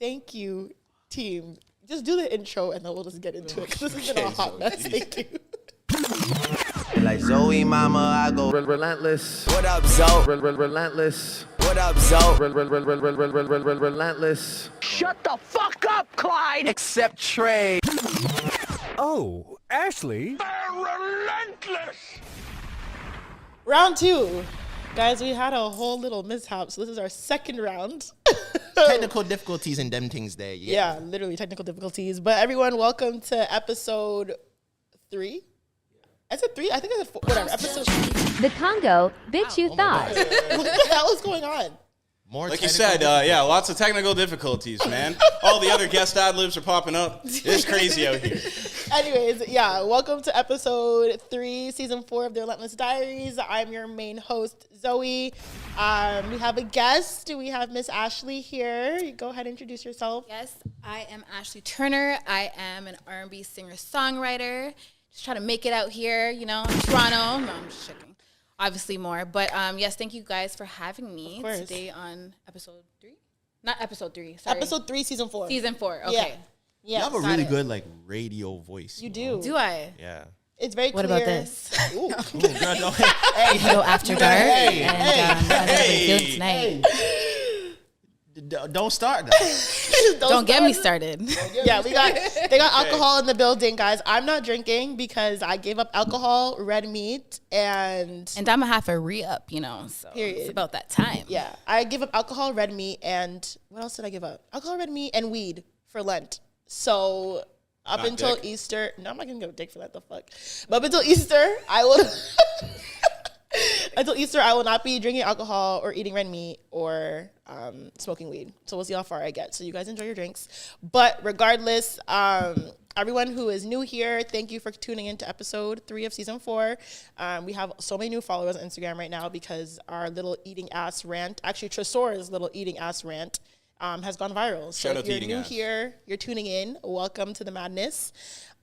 Thank you, team. Just do the intro and then we'll just get into it. This has been a hot mess. Thank you. Like Zoie, mama, I go relentless. What up, Zoe? Relentless. What up, Zoe? Relentless. Shut the fuck up, Clyde! Except Trey. Oh, Ashley. Relentless! Round 2. Guys, we had a whole little mishap, so this is our second round. Technical difficulties and them things there. Yeah, literally technical difficulties. But everyone, welcome to episode 3. I said 3? I think I said 4. Whatever, episode 3. The Congo, bitch, you thought. What the hell is going on? More like you said, lots of technical difficulties, man. All the other guest ad-libs are popping up. It's crazy out here. Anyways, yeah, welcome to episode 3, season 4 of the Relentless Diaries. I'm your main host, Zoe. We have a guest. We have Miss Ashley here. You go ahead and introduce yourself. Yes, I am Asheley Turner. I am an R&B singer-songwriter. Just trying to make it out here, you know, Toronto. No, I'm just checking. Obviously more. But yes, thank you guys for having me today on episode 3. Not episode 3, sorry. Episode 3, season 4. Season 4, okay. Yeah. You have a really good radio voice. You do. Do I? Yeah. It's very what clear. What about this? Ooh. Girl, no. Hey. Hello, After Dark. Tonight. Don't start that. Don't get me started. Yeah, they got alcohol in the building, guys. I'm not drinking because I gave up alcohol, red meat, and I'm a half a re-up, you know, so period. It's about that time. Yeah, I give up alcohol, red meat, and what else did I give up? Alcohol, red meat, and weed for Lent. So up Not until dick. Easter, no, I'm not gonna give a dick for that. The fuck. But up until Easter, I will. Until Easter, I will not be drinking alcohol or eating red meat or smoking weed. So we'll see how far I get. So you guys enjoy your drinks. But regardless, everyone who is new here, thank you for tuning into episode 3 of season 4. We have so many new followers on Instagram right now because our little eating ass rant, actually Tresor's little eating ass rant, has gone viral. So Shout out if to you're eating new ass. here, you're tuning in, welcome to the madness.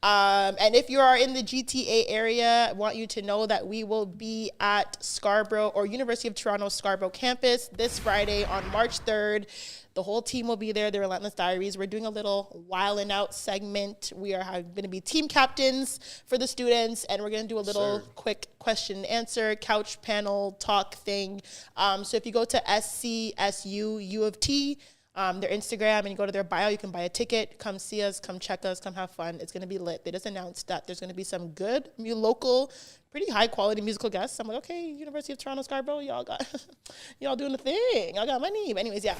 And if you are in the GTA area, I want you to know that we will be at Scarborough or University of Toronto Scarborough campus this Friday on March 3rd. The whole team will be there, the Relentless Diaries. We're doing a little Wildin' Out segment. We are going to be team captains for the students, and we're going to do a little quick question and answer, couch panel talk thing. So if you go to SCSU U of T, their Instagram, and you go to their bio, you can buy a ticket, come see us, come check us, come have fun. It's going to be lit. They just announced that there's going to be some good, local, pretty high quality musical guests. I'm like, okay, University of Toronto Scarborough, y'all doing the thing. Y'all got money. But anyways, yeah.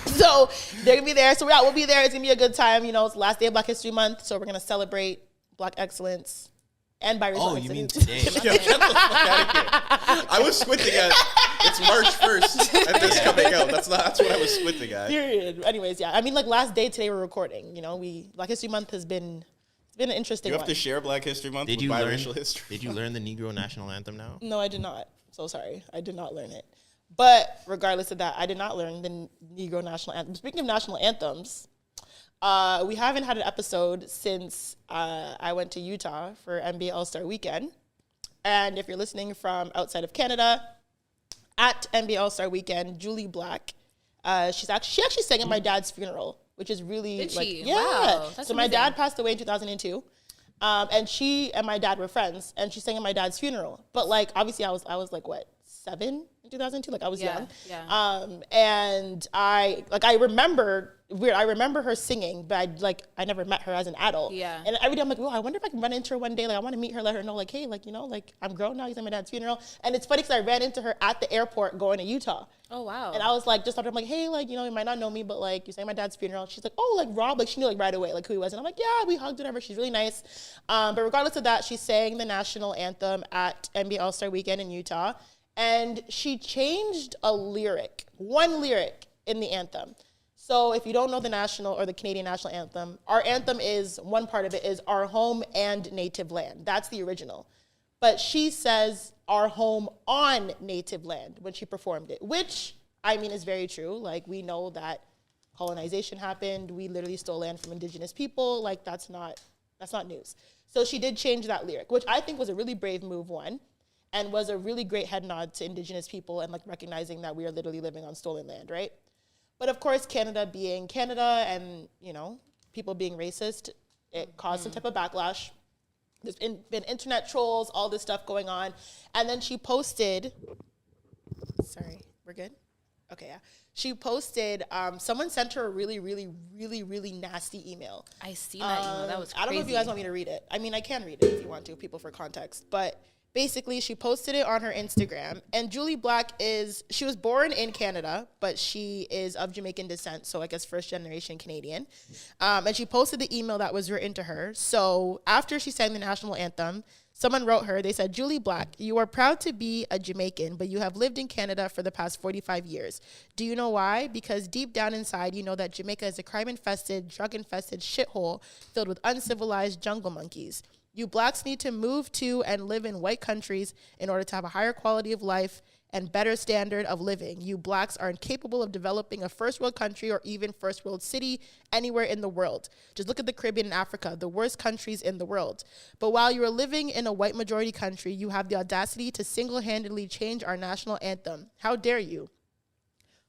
So they're going to be there. So we'll be there. It's going to be a good time. You know, it's the last day of Black History Month. So we're going to celebrate Black excellence and by Oh, you mean today? Yo, get the fuck out of here. I was squinting at it's March 1st and this coming out. That's what I was squinting at. Period. Anyways, yeah. I mean, like last day today we're recording. You know, Black History Month has been an interesting You have one. to share Black History Month with biracial history. Did you learn the Negro National Anthem now? No, I did not. So sorry. I did not learn it. But regardless of that, I did not learn the Negro National Anthem. Speaking of national anthems, we haven't had an episode since I went to Utah for NBA All-Star Weekend. And if you're listening from outside of Canada, at NBA All-Star Weekend, Jully Black, she actually sang at my dad's funeral, which is really Did like, she? yeah. Wow, that's so my amazing. dad passed away in 2002. And she and my dad were friends, and she sang at my dad's funeral. But like, obviously I was like, what, 7 in 2002? Like I was young. Yeah. And I remember her singing, but I never met her as an adult. Yeah. And every day I'm like, well, I wonder if I can run into her one day. Like I want to meet her, let her know, like, hey, like, you know, like I'm grown now. He's at my dad's funeral. And it's funny because I ran into her at the airport going to Utah. Oh, wow. And I was like, I'm like, hey, like, you know, you might not know me, but like, you sang at my dad's funeral. She's like, oh, like Rob, like she knew like right away, like who he was. And I'm like, yeah, we hugged, whatever. She's really nice. But regardless of that, she sang the national anthem at NBA All-Star Weekend in Utah. And she changed one lyric in the anthem. So if you don't know the national or the Canadian national anthem, our anthem is, one part of it is our home and native land. That's the original. But she says our home on native land when she performed it, which I mean is very true. Like we know that colonization happened. We literally stole land from indigenous people. Like that's not news. So she did change that lyric, which I think was a really brave move, one, and was a really great head nod to indigenous people and like recognizing that we are literally living on stolen land, right? But of course, Canada being Canada and, people being racist, it caused some type of backlash. There's been internet trolls, all this stuff going on. And then she posted, sorry, we're good? Okay, yeah. She posted, someone sent her a really, really, really, really nasty email. I see that email. That was crazy. I don't know if you guys want me to read it. I mean, I can read it if you want to, people, for context. But basically, she posted it on her Instagram. And Jully Black she was born in Canada, but she is of Jamaican descent, so I guess first generation Canadian. And she posted the email that was written to her. So after she sang the national anthem, someone wrote her, they said, Jully Black, you are proud to be a Jamaican, but you have lived in Canada for the past 45 years. Do you know why? Because deep down inside, you know that Jamaica is a crime-infested, drug-infested shithole filled with uncivilized jungle monkeys. You blacks need to move to and live in white countries in order to have a higher quality of life and better standard of living. You blacks are incapable of developing a first world country or even first world city anywhere in the world. Just look at the Caribbean and Africa, the worst countries in the world. But while you are living in a white majority country, you have the audacity to single-handedly change our national anthem. How dare you?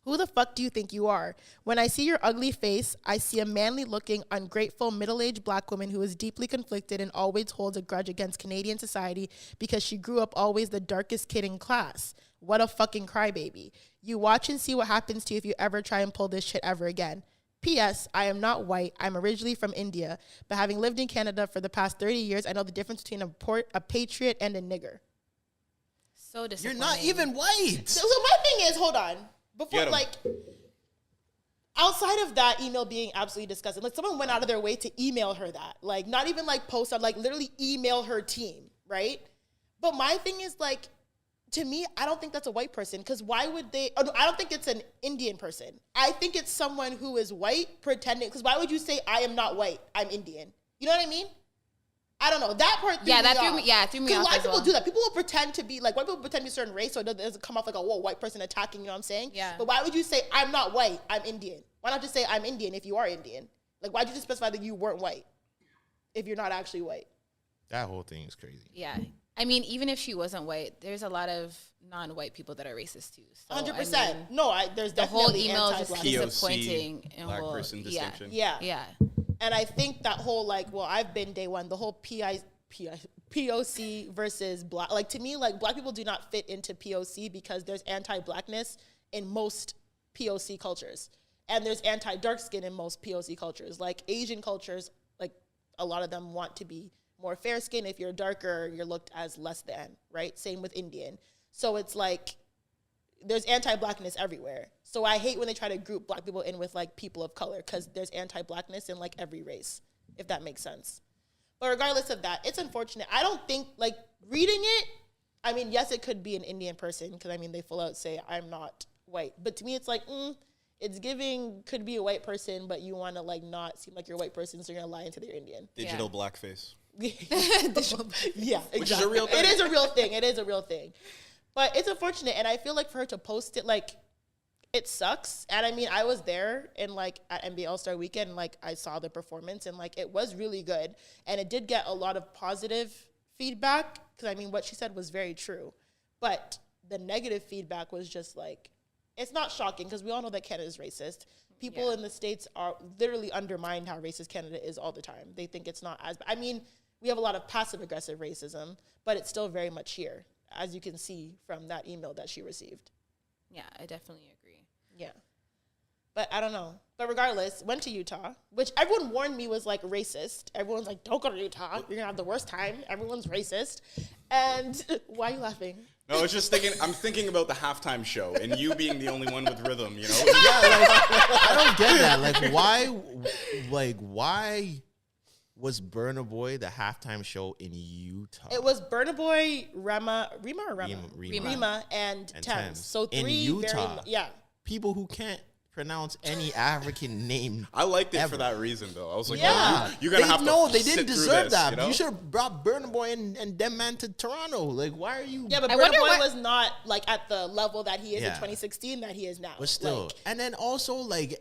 Who the fuck do you think you are? When I see your ugly face, I see a manly-looking, ungrateful, middle-aged black woman who is deeply conflicted and always holds a grudge against Canadian society because she grew up always the darkest kid in class. What a fucking crybaby. You watch and see what happens to you if you ever try and pull this shit ever again. P.S. I am not white. I'm originally from India, but having lived in Canada for the past 30 years, I know the difference between a patriot and a nigger. So disappointing. You're not even white. So my thing is, hold on. Before, outside of that email being absolutely disgusting, like someone went out of their way to email her that, like not even like post on, like literally email her team, right? But my thing is like, to me, I don't think that's a white person because why would they? Oh, no, I don't think it's an Indian person. I think it's someone who is white pretending. Because why would you say I am not white? I'm Indian. You know what I mean? I don't know. That part threw me off. Threw me off. Because white people do that. People will pretend to be, like, white people pretend to be a certain race so it doesn't come off like a, whoa, white person attacking, you know what I'm saying? Yeah. But why would you say, I'm not white, I'm Indian? Why not just say, I'm Indian if you are Indian? Like, why'd you just specify that you weren't white if you're not actually white? That whole thing is crazy. Yeah. I mean, even if she wasn't white, there's a lot of non-white people that are racist too. So, 100%. I mean, No, there's the whole definitely email is just anti-black. disappointing. and black person distinction. Yeah. Yeah. And I think that whole, like, well, I've been day one, the whole POC versus black. Like, to me, like, black people do not fit into POC because there's anti-blackness in most POC cultures. And there's anti-dark skin in most POC cultures. Like, Asian cultures, like, a lot of them want to be more fair skin. If you're darker, you're looked as less than, right? Same with Indian. So it's like, there's anti-blackness everywhere. So I hate when they try to group black people in with, like, people of color because there's anti-blackness in, like, every race, if that makes sense. But regardless of that, it's unfortunate. I don't think, like, reading it, I mean, yes, it could be an Indian person because, I mean, they full out say, I'm not white. But to me, it's like, it's giving, could be a white person, but you want to, like, not seem like you're a white person, so you're going to lie into that you're Indian. Digital blackface. Yeah, exactly. Which is a real thing. It is a real thing. It is a real thing. But it's unfortunate, and I feel like for her to post it, like, it sucks. And I mean, I was there in, like, at NBA All-Star Weekend, and, like, I saw the performance, and, like, it was really good. And it did get a lot of positive feedback, because, I mean, what she said was very true. But the negative feedback was just, like, it's not shocking, because we all know that Canada is racist. People in the States are literally undermine how racist Canada is all the time. They think it's not as, I mean, we have a lot of passive-aggressive racism, but it's still very much here, as you can see from that email that she received. Yeah, I definitely agree. Yeah. But I don't know. But regardless, went to Utah, which everyone warned me was, like, racist. Everyone's like, don't go to Utah. You're going to have the worst time. Everyone's racist. And why are you laughing? No, I was just thinking, I'm thinking about the halftime show and you being the only one with rhythm, you know? Yeah, like, I don't get that. Why was Burna Boy the halftime show in Utah? It was Burna Boy, Rima, and Thames. Thames. So three in Utah. yeah. People who can't pronounce any African name. I liked it ever. for that reason, though. I was like, Yeah. you're going to have to No, they sit didn't through deserve this, that. you know? You should have brought Burna Boy and them man to Toronto. Like, why are you? Yeah, but I Burna wonder Boy what- was not, like, at the level that he is in Yeah. 2016 that he is now. But still, Like, and then also, like,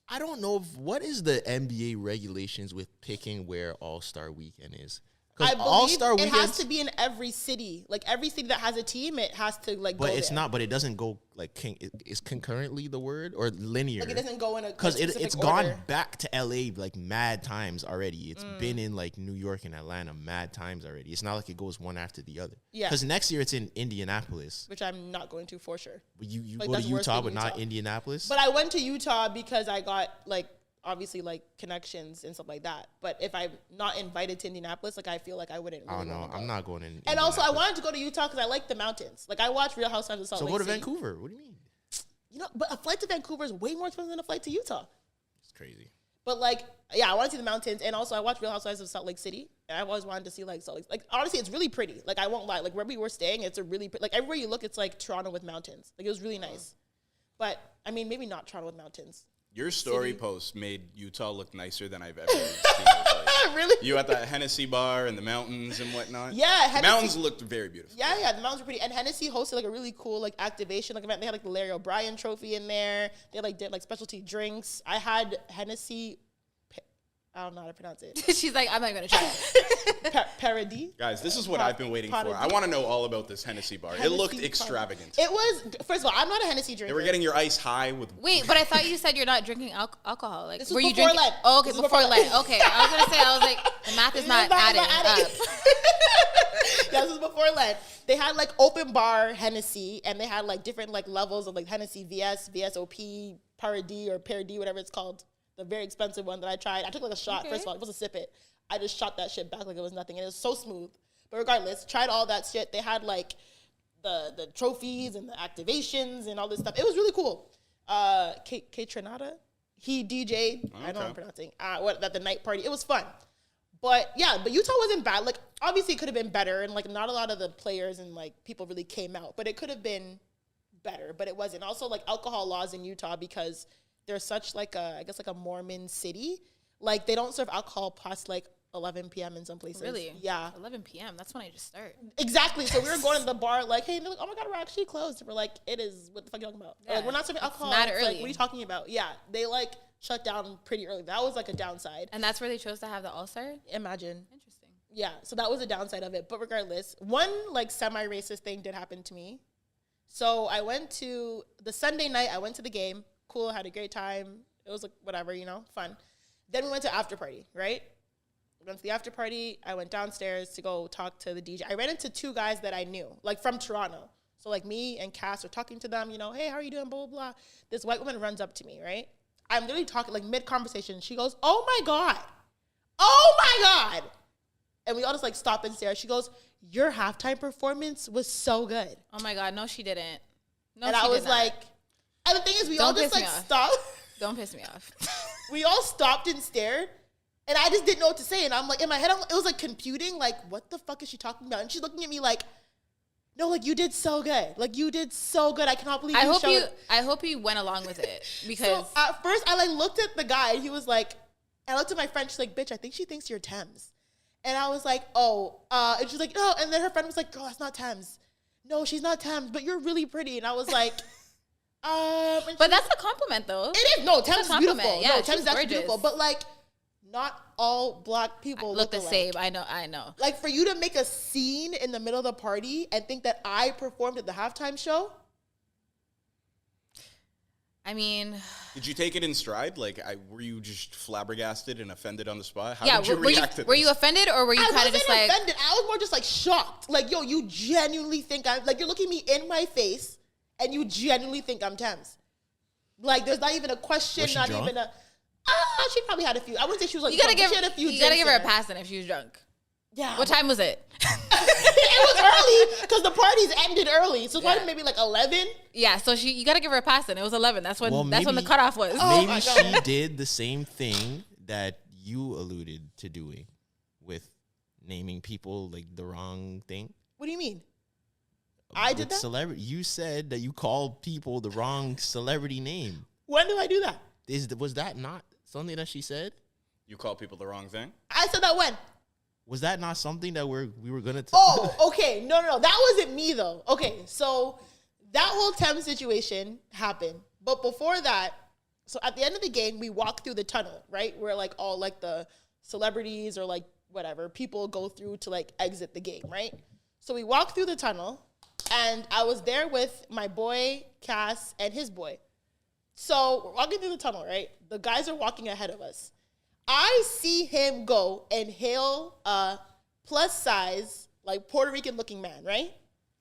I don't know what is the NBA regulations with picking where All-Star Weekend is. I All-Star believe it has weekends, to be in every city. Like every city that has a team, it has to like. but go it's there. not. But it doesn't go like. Is concurrently the word or linear? Like it doesn't go in a because specific it's order. gone back to LA like mad times already. It's been in like New York and Atlanta mad times already. It's not like it goes one after the other. Yeah. Because next year it's in Indianapolis. Which I'm not going to for sure. You Like, go to that's worse Utah, than but not Utah. Indianapolis. But I went to Utah because I got like obviously like connections and stuff like that. But if I'm not invited to Indianapolis, like I feel like I wouldn't. I Really don't know. wanna go. I'm not going in. And also, I Indianapolis. wanted to go to Utah because I like the mountains. Like I watch Real Housewives of Salt So Lake go to City. Vancouver. What do you mean? You know, but a flight to Vancouver is way more expensive than a flight to Utah. It's crazy. But like, yeah, I want to see the mountains, and also I watch Real Housewives of Salt Lake City, and I've always wanted to see like Salt Lake. Like honestly, it's really pretty. Like I won't lie. Like where we were staying, it's a really like everywhere you look, it's like Toronto with mountains. Like it was really nice. But I mean, maybe not Toronto with mountains. Your story City. post made Utah look nicer than I've ever seen it. Like, Really? you at that Hennessy bar and the mountains and whatnot. Yeah, Hennessy- mountains looked very beautiful. Yeah, the mountains were pretty. And Hennessy hosted like a really cool like activation like event. They had like the Larry O'Brien trophy in there. They like did like specialty drinks. I had Hennessy. I don't know how to pronounce it. She's like, I'm not gonna try it. Paradis. Guys, this is what I've been waiting for. I want to know all about this Hennessy bar. It looked Hennessy extravagant. It was, first of all, I'm not a Hennessy drinker. They were getting your ice high with. Wait, but I thought you said you're not drinking alcohol. Like, This was were you before drinking? Lent. Oh, okay, This was before before Lent. Lent. Okay, I was gonna say, I was like, the math is not adding up. Yeah, this was before Lent. They had like open bar Hennessy, and they had like different like levels of like Hennessy VS, VSOP, Paradis or Paradis, whatever it's called. The very expensive one that I tried. I took like a shot. Okay. First of all, it was a sip it. I just shot that shit back like it was nothing, and it was so smooth. But regardless, tried all that shit. They had like the trophies and the activations and all this stuff. It was really cool. K Trinata, he DJ'd. I know I'm pronouncing. At the night party, it was fun. But yeah, but Utah wasn't bad. Like obviously it could have been better, and like not a lot of the players and like people really came out. But it could have been better, but it wasn't. Also like alcohol laws in Utah, because they're such like a, I guess like a Mormon city. Like they don't serve alcohol past like 11 p.m. in some places. Really? Yeah. 11 p.m. That's when I just start. Exactly. So we were going to the bar like, hey, and they're like, oh my God, we're actually closed. And we're like, it is, what the fuck are you talking about? Yeah. Like, we're not serving alcohol. mad It's early. Like, what are you talking about? Yeah. They like shut down pretty early. That was like a downside. And that's where they chose to have the All-Star? Imagine. Interesting. Yeah. So that was a downside of it. But regardless, one like semi-racist thing did happen to me. So I went to the Sunday night, I went to the game. Cool. Had a great time. It was like whatever, you know, fun. Then we went to after party, right? We went to the after party. I went downstairs to go talk to the DJ. I ran into two guys that I knew, like from Toronto. So like me and Cass are talking to them, you know, hey, how are you doing? Blah, blah, blah. This white woman runs up to me, right? I'm literally talking like mid-conversation. She goes, oh my God. Oh my God. And we all just like stop and stare. She goes, your halftime performance was so good. Oh my God, no, she didn't. No, And she I was did not. like, and the thing is, we Don't all just piss like me off. stopped. Don't piss me off. We all stopped and stared. And I just didn't know what to say. And I'm like, in my head, it was like computing, like, what the fuck is she talking about? And she's looking at me like, no, like, you did so good. Like, you did so good. I cannot believe I hope you went along with it, because So at first, I like looked at the guy, and he was like, I looked at my friend, she's like, bitch, I think she thinks you're Thames. And I was like, oh, and she's like, no. And then her friend was like, girl, that's not Thames. No, she's not Thames, but you're really pretty. And I was like, and but that's a compliment though. it is. No, Thames It's a is beautiful. compliment. Yeah, No, she's Thames is actually gorgeous. beautiful. But like, not all black people Look the alike. same. I know. Like, for you to make a scene in the middle of the party and think that I performed at the halftime show, I mean, Did you take it in stride? Like, were you just flabbergasted and offended on the spot? How yeah. did you react to Were this? you offended, or were you I kind of wasn't just like, offended. I was more just like shocked. Like, yo, you genuinely think I'm like, you're looking me in my face and you genuinely think I'm Thames. Like, there's not even a question, Was she not drunk? even a. She probably had a few. I wouldn't say she was like. you gotta drunk, give but she had a few. you gotta drinks give her a in pass then if she was drunk. Yeah. What time was it? It was early because the parties ended early, so it's probably maybe like 11. Yeah, so you gotta give her a pass then. It was 11. That's when Well, the maybe- cutoff was. Oh Maybe my she God. did the same thing that you alluded to doing with naming people like the wrong thing. What do you mean? I did With that? Celebrity, you said that you called people the wrong celebrity name. When did I do that? Was that not something that she said? You call people the wrong thing? I said that when? Was that not something that we were gonna? Oh, okay. No. That wasn't me though. Okay, so that whole Thames situation happened. But before that, so at the end of the game, we walked through the tunnel, right? Where like all like the celebrities or like whatever people go through to like exit the game, right? So we walk through the tunnel, and I was there with my boy Cass and his boy. So we're walking through the tunnel, right? The guys are walking ahead of us. I see him go and hail a plus size, like Puerto Rican looking man, right?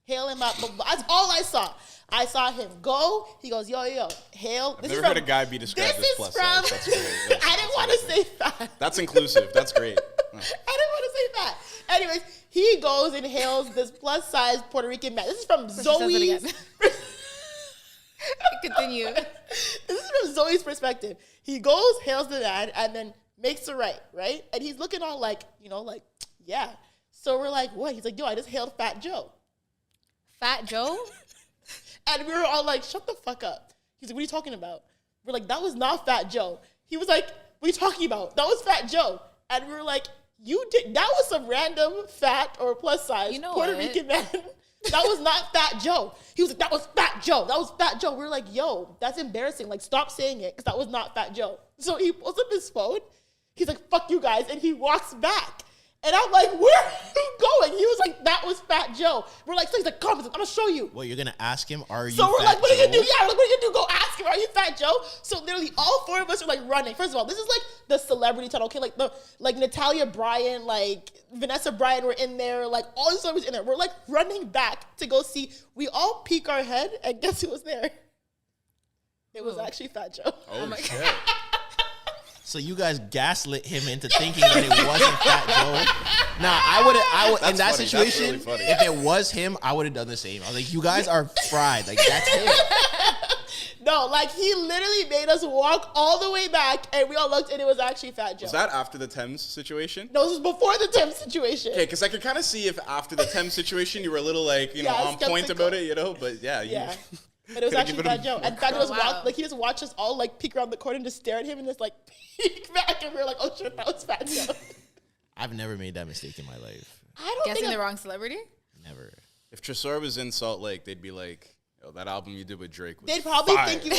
Hail him up. That's all I saw. I saw him go. He goes, yo, hail. I've never heard a guy be described as plus size. That's great. I didn't want to say fat. That's inclusive. That's great. I didn't want to say that. Anyways, he goes and hails this plus size Puerto Rican man. This is from Zoe's. Continue. This is from Zoe's perspective. He goes, hails the man, and then makes a right? And he's looking all like, like, yeah. So we're like, what? He's like, yo, I just hailed Fat Joe. Fat Joe? And we were all like, shut the fuck up. He's like, what are you talking about? We're like, that was not Fat Joe. He was like, what are you talking about? That was Fat Joe. And we were like, that was some random fat or plus size Puerto Rican man. That was not Fat Joe. He was like, that was Fat Joe. That was Fat Joe. We were like, yo, that's embarrassing. Like, stop saying it, because that was not Fat Joe. So he pulls up his phone. He's like, fuck you guys. And he walks back. And I'm like, where are you going? He was like, that was Fat Joe. We're like, so he's like, come, I'm going to show you. Well, you're going to ask him, are you So we're Fat like, what are you Joe? going to do? Yeah, like, what are you going to do? Go ask him, are you Fat Joe? So literally all four of us are like running. First of all, this is like the celebrity tunnel. Okay, like Natalia Bryan, like Vanessa Bryan were in there. Like all these celebrities in there. We're like running back to go see. We all peek our head, and guess who was there? It was actually Fat Joe. Oh my shit. So you guys gaslit him into thinking that it wasn't Fat Joe. Nah, I would in that funny. situation, That's really funny. if it was him, I would have done the same. I was like, you guys are fried. Like, that's him. No, like he literally made us walk all the way back, and we all looked, and it was actually Fat Joe. Was that after the Thames situation? No, this was before the Tim situation. Okay, because I could kind of see if after the Thames situation you were a little like, on point skeptical. about it, but yeah. Yeah. But it was actually Fat Joe. And Fat Joe just he just watched us all like peek around the corner and just stare at him and just like peek back, and we were like, oh shit, that was Fat Joe. I've never made that mistake in my life. I don't Guessing think the wrong celebrity? Never. If Tresor was in Salt Lake, they'd be like, yo, that album you did with Drake was they'd probably fire. think you were.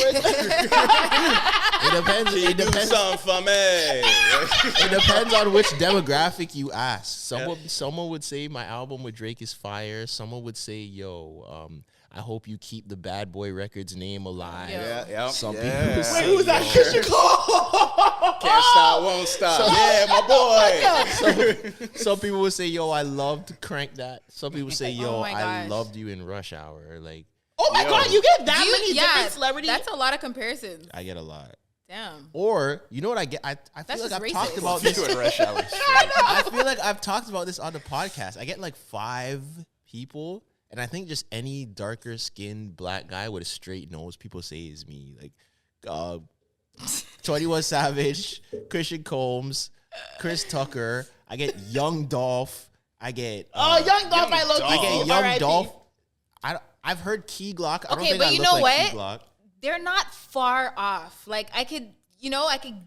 It depends. It Do depends. something for me. It depends on which demographic you ask. Someone would say my album with Drake is fire. Someone would say, yo, I hope you keep the Bad Boy Records name alive. Yeah. Some people Wait, say, who was that? Christian Cole. Can't stop, won't stop. Yeah, my boy. some people would say, yo, I loved Crank That. Some people say, yo, Oh my I gosh. loved you in Rush Hour. Like, Oh my God, you get that many Yeah, different celebrities? that's a lot of comparisons. I get a lot. Damn. Or, you know what I get? I That's feel like I've just talked racist. about this. Doing rush hours. I feel like I've talked about this on the podcast. I get like 5 people, and I think just any darker skinned black guy with a straight nose, people say is me. Like 21 Savage, Christian Combs, Chris Tucker. I get Young Dolph. I get Young Dolph, I love I get Young R.I.P. Dolph. I've heard Key Glock. I don't think but I you look know like what? Key Glock. They're not far off. Like I could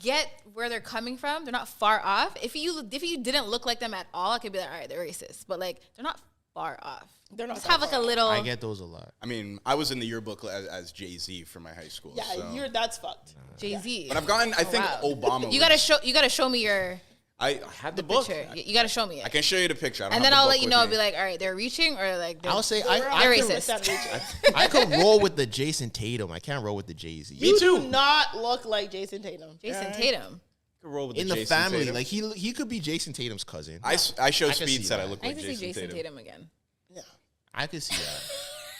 get where they're coming from. They're not far off. If you didn't look like them at all, I could be like, all right, they're racist. But like they're not far off. They're not Just that have like a little. I get those a lot. I mean, I was in the yearbook as Jay-Z for my high school. Yeah, so. that's fucked. Jay-Z. But I've gotten, I think wow. Obama. You gotta show me your I had the book. picture. You gotta show me it. I can show you the picture. I don't And have then the I'll book let you with know. I'll me. be like, all right, they're reaching, or like they're, I'll say they're I racist. I could roll with the Jason Tatum. I can't roll with the Jay-Z. You too. do not look like Jason Tatum. Jason Alright? Tatum. Could roll with In the Jason family, Tatum. like he could be Jason Tatum's cousin. I show I can see Speed said I that. look I like need to see Jason Jason Tatum. Tatum again. Yeah. I could see that.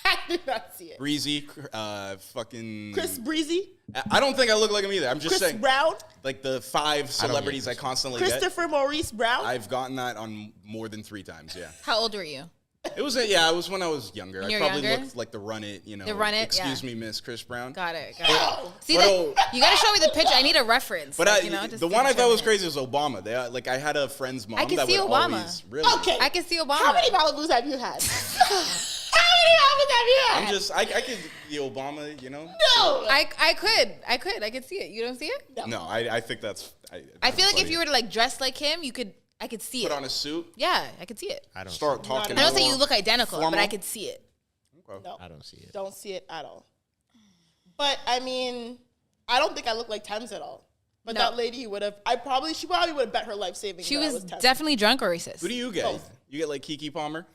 I did not see it. Breezy, fucking Chris Breezy, I don't think I look like him either. I'm just Chris saying, Brown, like the 5 celebrities I Chris constantly get. Christopher Maurice Brown. I've gotten that on more than 3 times. Yeah, How old were you? it was when I was younger. When I you were probably younger? looked like the Run It. The Run It, Excuse yeah. me, Miss Chris Brown. Got it. See, But, you gotta show me the picture. I need a reference. But like, the just one I picture thought was it. crazy was Obama. I had a friend's mom can that see would Obama. always really. Okay, I can see Obama. How many Malibus have you had? How many Malibus have you had? I'm just I could be Obama. No. I could see it. You don't see it? No, I think that's. I feel like funny. if you were to like dress like him, I could see put it. on a suit, Yeah, I could see it. I don't start see talking. I don't say more you look identical, but I formal. could see it. No. I don't see it. Don't see it at all. But I mean, I don't think I look like Thames at all. But No. that lady would have. She probably would have bet her life savings. She that I was tempted. definitely drunk or racist. Who do you get? Both. You get like Kiki Palmer?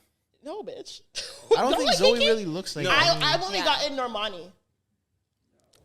No, bitch. I don't think like Zoe Kiki? really looks like. I've only Yeah. gotten Normani.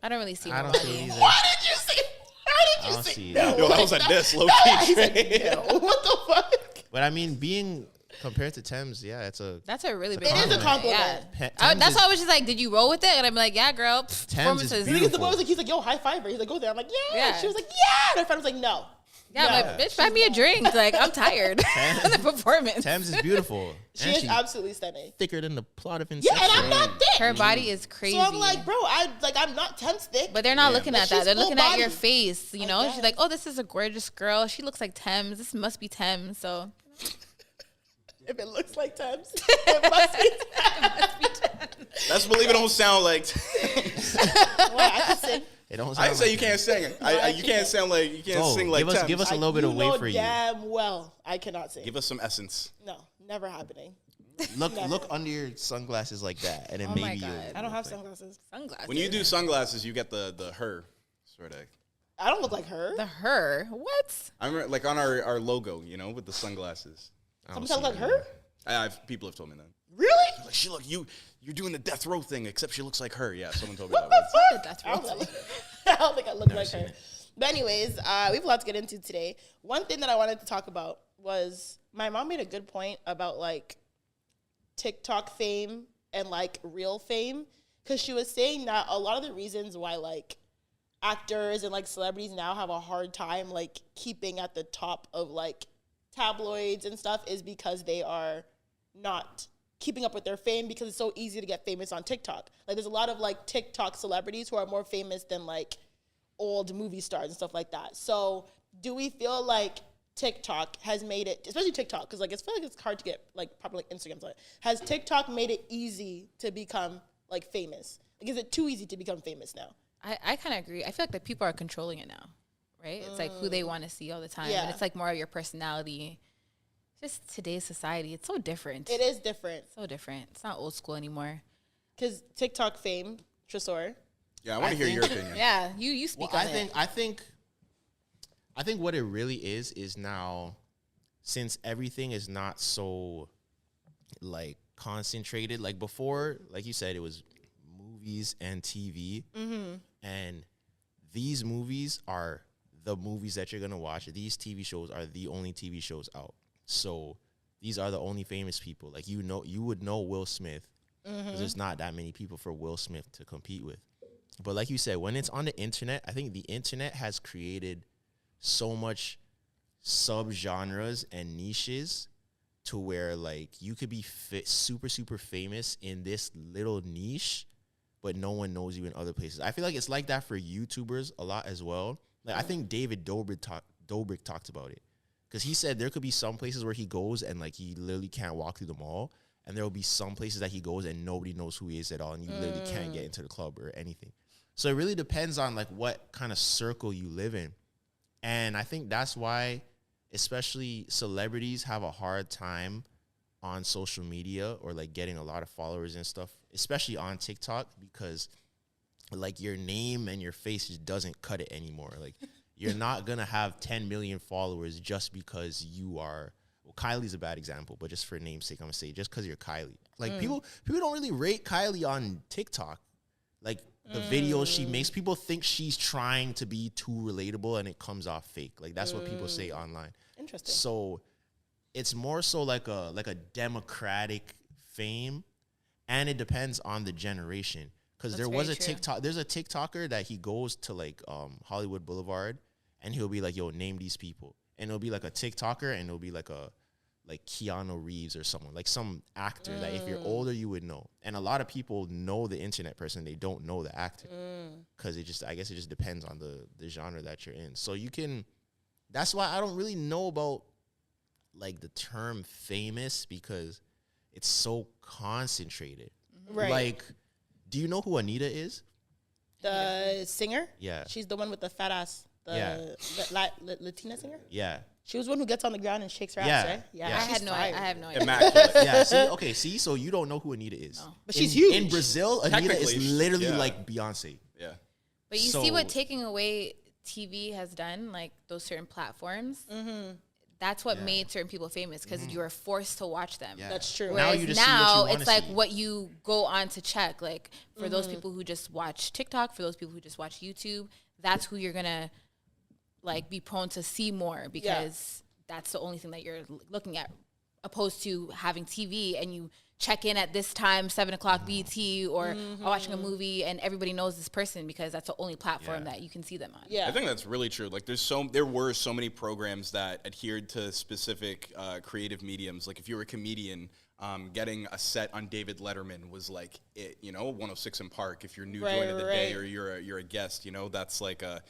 I don't really see I don't nobody. see either. What did you say? How I did you don't say? see No, it. Yo, that was a diss, low He's key. like, no. What the fuck? But I mean, being compared to Thames, yeah, it's a. That's a really big It is a compliment. Yeah. Thames That's is- why I was just like, did you roll with it? And I'm like, yeah, girl. Thames is Performances. beautiful. The boy was like, he's like, yo, high five her. He's like, go there. I'm like, yeah. Yeah. She was like, yeah. And her friend was like, no. Yeah, No. but bitch, buy me a drink. Like, I'm tired of the performance. Thames is beautiful. She And is she's absolutely stunning. thicker than the plot of Yeah, Inception. and I'm not thick. Her body is crazy. So I'm like, bro, I'm not Thames thick. But they're not Yeah. looking But at that. she's They're full looking at your body. face. You I know, guess. she's like, oh, this is a gorgeous girl. She looks like Thames. This must be Thames. So if it looks like Thames, it must be Thames. Let's believe it don't sound like. Well, I can sing. It don't I sound didn't say like you can't sing. You can't sound like you can't Go. sing like Thames. Give us a little bit of You weight know for you. damn well I cannot sing. Give us some essence. No, never happening. Look under your sunglasses like that, and then Oh my maybe God. I don't have sunglasses. sunglasses. When you do sunglasses, you get the her sort of. I don't look like her. the her, what? I remember like on our logo, with the sunglasses. Sometimes I look like her. People have told me that. Really? Like she look you're doing the death row thing, except she looks like her. Yeah, someone told me What that. the once. fuck? That's I don't think I don't think I look like her. But anyways, we have a lot to get into today. One thing that I wanted to talk about was my mom made a good point about like TikTok fame and like real fame, because she was saying that a lot of the reasons why like actors and like celebrities now have a hard time like keeping at the top of like tabloids and stuff is because they are not keeping up with their fame, because it's so easy to get famous on TikTok. Like there's a lot of like TikTok celebrities who are more famous than like old movie stars and stuff like that. So do we feel like TikTok has made it, especially TikTok, because like I feel like it's hard to get like probably like Instagram, so has TikTok made it easy to become like famous? Like is it too easy to become famous now? I kind of agree. I feel like the people are controlling it now, right? It's like who they want to see all the time. Yeah. And it's like more of your personality. Just today's society, it's so different. It is different so different. It's not old school anymore. because TikTok fame, Tresor. Yeah, I want to hear your opinion. Yeah, you speak Well, on it. I think what it really is now, since everything is not so like concentrated. Like before, like you said, it was movies and TV, and these movies are the movies that you're gonna watch. These TV shows are the only TV shows out. So these are the only famous people. Like you would know Will Smith, because there's not that many people for Will Smith to compete with. But like you said, when it's on the internet, I think the internet has created so much subgenres and niches to where like you could be super, super famous in this little niche, but no one knows you in other places. I feel like it's like that for YouTubers a lot as well. Like I think David Dobrik talked about it, because he said there could be some places where he goes and like he literally can't walk through the mall, and there will be some places that he goes and nobody knows who he is at all, and you literally can't get into the club or anything. So it really depends on like what kind of circle you live in. And I think that's why especially celebrities have a hard time on social media or like getting a lot of followers and stuff, especially on TikTok, because like your name and your face just doesn't cut it anymore. Like you're not going to have 10 million followers just because you are, well, Kylie's a bad example, but just for namesake, I'm going to say just because you're Kylie. Like people don't really rate Kylie on TikTok. Like the videos she makes, people think she's trying to be too relatable and it comes off fake. Like that's what people say online. Interesting. So it's more so like a democratic fame, and it depends on the generation. Because there was a TikTok, there's a TikToker that he goes to like Hollywood Boulevard and he'll be like, yo, name these people. And it'll be like a TikToker and it'll be like Keanu Reeves or someone, like some actor that if you're older, you would know. And a lot of people know the internet person. They don't know the actor, because I guess it just depends on the genre that you're in. So that's why I don't really know about like the term famous, because it's so concentrated. Right. Like, do you know who Anita is? The singer? Yeah. She's the one with the fat ass. The Latina singer? Yeah. She was one who gets on the ground and shakes her Yeah. ass, right? Yeah. I she's have no idea. Immaculate. Yeah. So you don't know who Anita is. No. But she's huge. In Brazil, Anita Technically, is literally yeah. like Beyonce. Yeah. But you So- see what taking away TV has done, like those certain platforms, that's what made certain people famous because you were forced to watch them. Yeah. That's true. Whereas Now you just see what you wanna it's like see. what you go on to check. Like for those people who just watch TikTok, for those people who just watch YouTube, that's who you're gonna like be prone to see more because that's the only thing that you're looking at, opposed to having TV and you check in at this time, 7:00 BT, or watching a movie, and everybody knows this person because that's the only platform that you can see them on. Yeah. I think that's really true. Like, there were so many programs that adhered to specific creative mediums. Like, if you were a comedian, getting a set on David Letterman was like it. 106 in Park. If you're new joint of the day or you're a guest, that's like a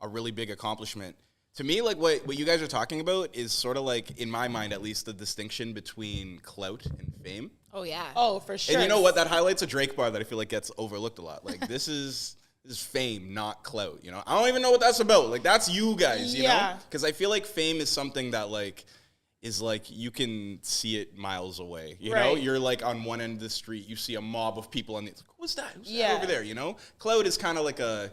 really big accomplishment. To me, like what you guys are talking about is sort of like, in my mind at least, the distinction between clout and fame. Oh yeah. Oh, for sure. And you know what? That highlights a Drake bar that I feel like gets overlooked a lot. Like, this is fame, not clout. I don't even know what that's about. Like, that's you guys. You know? Because I feel like fame is something that is like you can see it miles away. You know, you're like on one end of the street, you see a mob of people, and it's like, who's that? Who's that over there? Clout is kind of like a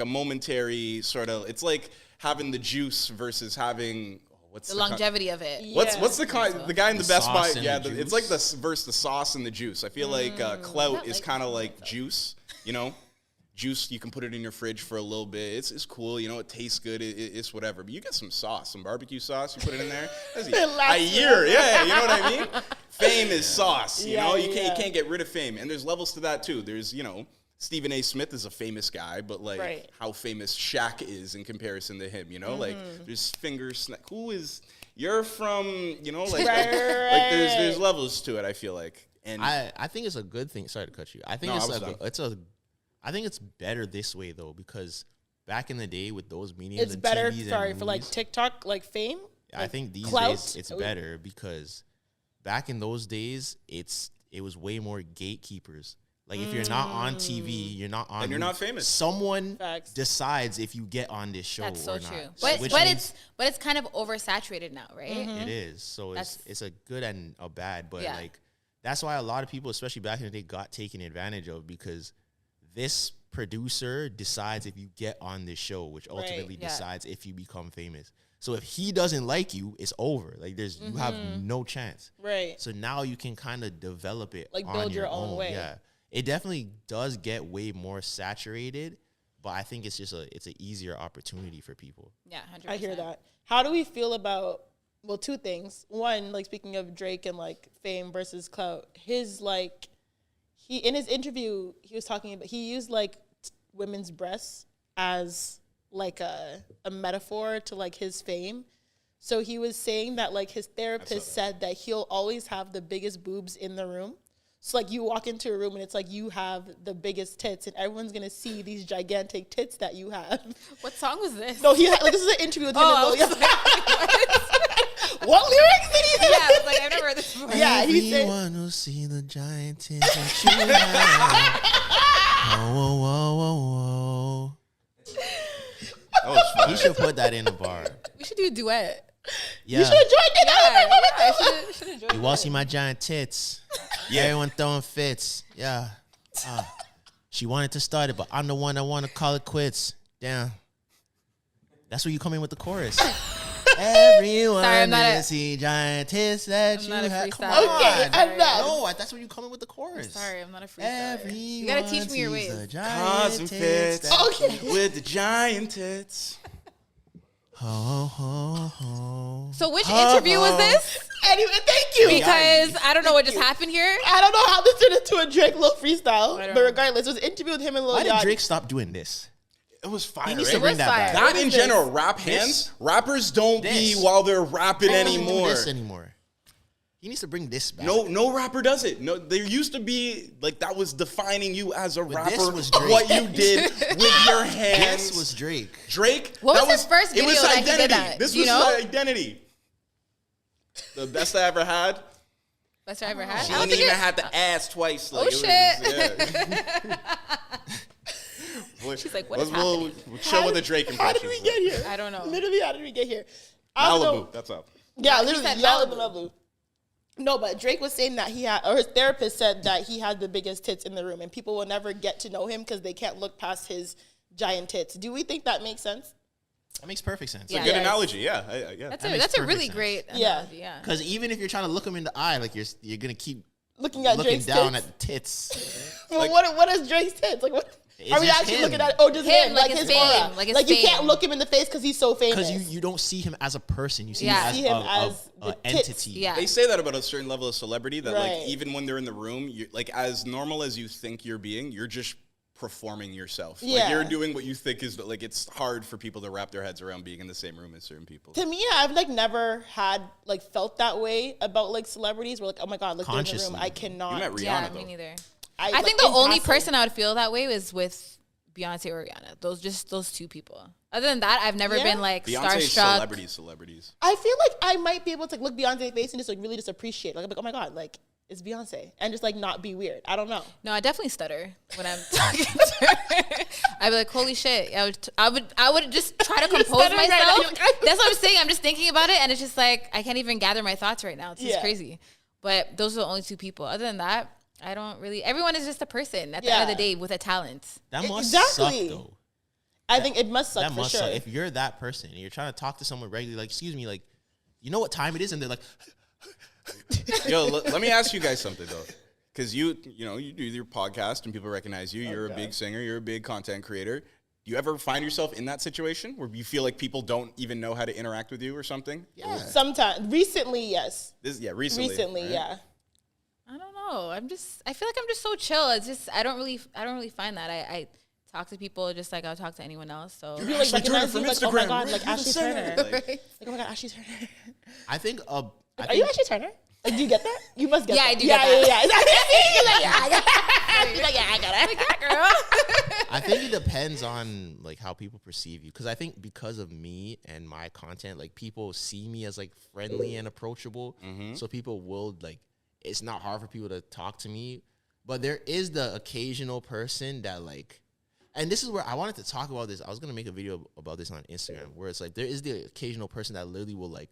momentary sort of. It's like having the juice versus having. What's the longevity of it. What's the guy in the Best Buy? Yeah, it's like the sauce and the juice. I feel like clout is kind of like juice. Juice, you can put it in your fridge for a little bit. It's cool. It tastes good. It's whatever. But you get some sauce, some barbecue sauce. You put it in there. A year. Yeah, you know what I mean. Fame is sauce. You can't get rid of fame. And there's levels to that too. There's Stephen A. Smith is a famous guy, but how famous Shaq is in comparison to him, like there's who is you're from, there's levels to it. I feel like, and I think it's a good thing. Sorry to cut you. I think I think it's better this way though, because back in the day with those mediums, it's and better. TVs Sorry and for movies, like TikTok, like fame. I think these clout? days it's better because back in those days it was way more gatekeepers. Like, if you're not on TV, you're not on. Then you're not famous. Someone decides if you get on this show That's so or true. not. But it's kind of oversaturated now, right? It is. So it's a good and a bad, but that's why a lot of people, especially back in the day, got taken advantage of, because this producer decides if you get on this show, which ultimately decides if you become famous. So if he doesn't like you, it's over. Like, you have no chance. Right. So now you can kind of develop it, like on build your own way. Yeah. It definitely does get way more saturated, but I think it's an easier opportunity for people. Yeah, 100%. I hear that. How do we feel about, well, two things. One, like, speaking of Drake and like fame versus clout, his he in his interview he was talking about, he used like women's breasts as like a metaphor to like his fame. So he was saying that like his therapist said that he'll always have the biggest boobs in the room. So, like, you walk into a room and it's like you have the biggest tits and everyone's going to see these gigantic tits that you have. What song was this? No, this is an interview with him. What lyrics did he say? Yeah, I was like, I've never heard this before. Yeah, he said. Everyone will see the giant tits that you have. Whoa, whoa, whoa, whoa. that was fun. He should put that in the bar. We should do a duet. Yeah. You should have joined it. I should have joined You want to see my giant tits? Yeah. Everyone throwing fits. Yeah. She wanted to start it, but I'm the one that want to call it quits. Damn. That's where you come in with the chorus. Everyone will see giant tits that you have. Come on. Okay, enough. No, that's when you come in with the chorus. Sorry, I'm not a freestyler. Everyone You gotta teach me your ways. Causing fits with the giant tits. So which interview was this? Anyway, thank you. Because I don't know what just happened here. I don't know how this turned into a Drake Lil freestyle, but regardless, it was an interview with him and Lil Why Yachty. did Drake stop doing this? It was fire. He needs right? to bring that back. That in general, rap hands. Rappers don't be while they're rapping anymore. Do this anymore. He needs to bring this back. No rapper does it. No, there used to be like that was defining you as a rapper. This was Drake. What you did with your hands. This was Drake. Drake. What was his first video that he did that? This Do was you know? Identity. The best I ever had. Best I ever had. She didn't even have to ask twice. Like, Oh, shit. She's like, what is happening? We'll chill with the Drake How impression. did we get here? I don't know. Literally, how did we get here? I don't know. Malibu. That's up. Yeah, He literally, said y'all in the Malibu. Malibu. No, but Drake was saying that he had, or his therapist said that he had the biggest tits in the room, and people will never get to know him because they can't look past his giant tits. Do we think that makes sense? That makes perfect sense. It's a good analogy. Yeah. That's a really great analogy. Yeah. Because even if you're trying to look them in the eye, like you're gonna keep looking down tits? at the tits. Well, what is Drake's tits? Like what? Are we actually him. looking at just him, like his aura? Like you can't look him in the face because he's so famous. Because you don't see him as a person. You see him him as an entity. Yeah. They say that about a certain level of celebrity that like even when they're in the room, you like as normal as you think you're being, you're just performing yourself. Yeah. Like you're doing what you think is like it's hard for people to wrap their heads around being in the same room as certain people. To me, I've like never had like felt that way about like celebrities. Where like, oh my god, like they're in the room, I cannot. You met Rihanna, Yeah, though. me neither. I think the only person I would feel that way was with Beyonce or Rihanna. Those two people. Other than that, I've never been like Beyonce's starstruck. celebrities. I feel like I might be able to look Beyonce in the face and just like really just appreciate. Like, I'm like, oh my god, like it's Beyonce, and just like not be weird. I don't know. No, I definitely stutter when I'm talking to her. I'd be like, holy shit. I would just try to compose myself. That's what I'm saying. I'm just thinking about it, and it's just like I can't even gather my thoughts right now. It's just crazy. But those are the only two people. Other than that, I don't really. Everyone is just a person at the end of the day with a talent. That must suck, though. I think it must suck that for must sure. Suck. If you're that person and you're trying to talk to someone regularly, like, excuse me, like, you know what time it is, and they're like, Yo, let me ask you guys something though, because you do your podcast and people recognize you. You're a big singer. You're a big content creator. Do you ever find yourself in that situation where you feel like people don't even know how to interact with you or something? Yeah. Sometimes. Recently, yes. Recently. Recently, right? yeah. I don't know. I feel like I'm just so chill. It's just I don't really find that. I talk to people just like I'll talk to anyone else. So you like recognize you like, oh my god, like Asheley Turner. Like, oh my god, Asheley Turner. I think are you Asheley Turner? Like, do you get that? You must get that. I do get that. I got it. Girl. I think it depends on like how people perceive you. Because I think because of me and my content, like people see me as like friendly and approachable. So people will like, it's not hard for people to talk to me. But there is the occasional person that like, and this is where I wanted to talk about this. I was going to make a video about this on Instagram where it's like, there is the occasional person that literally will like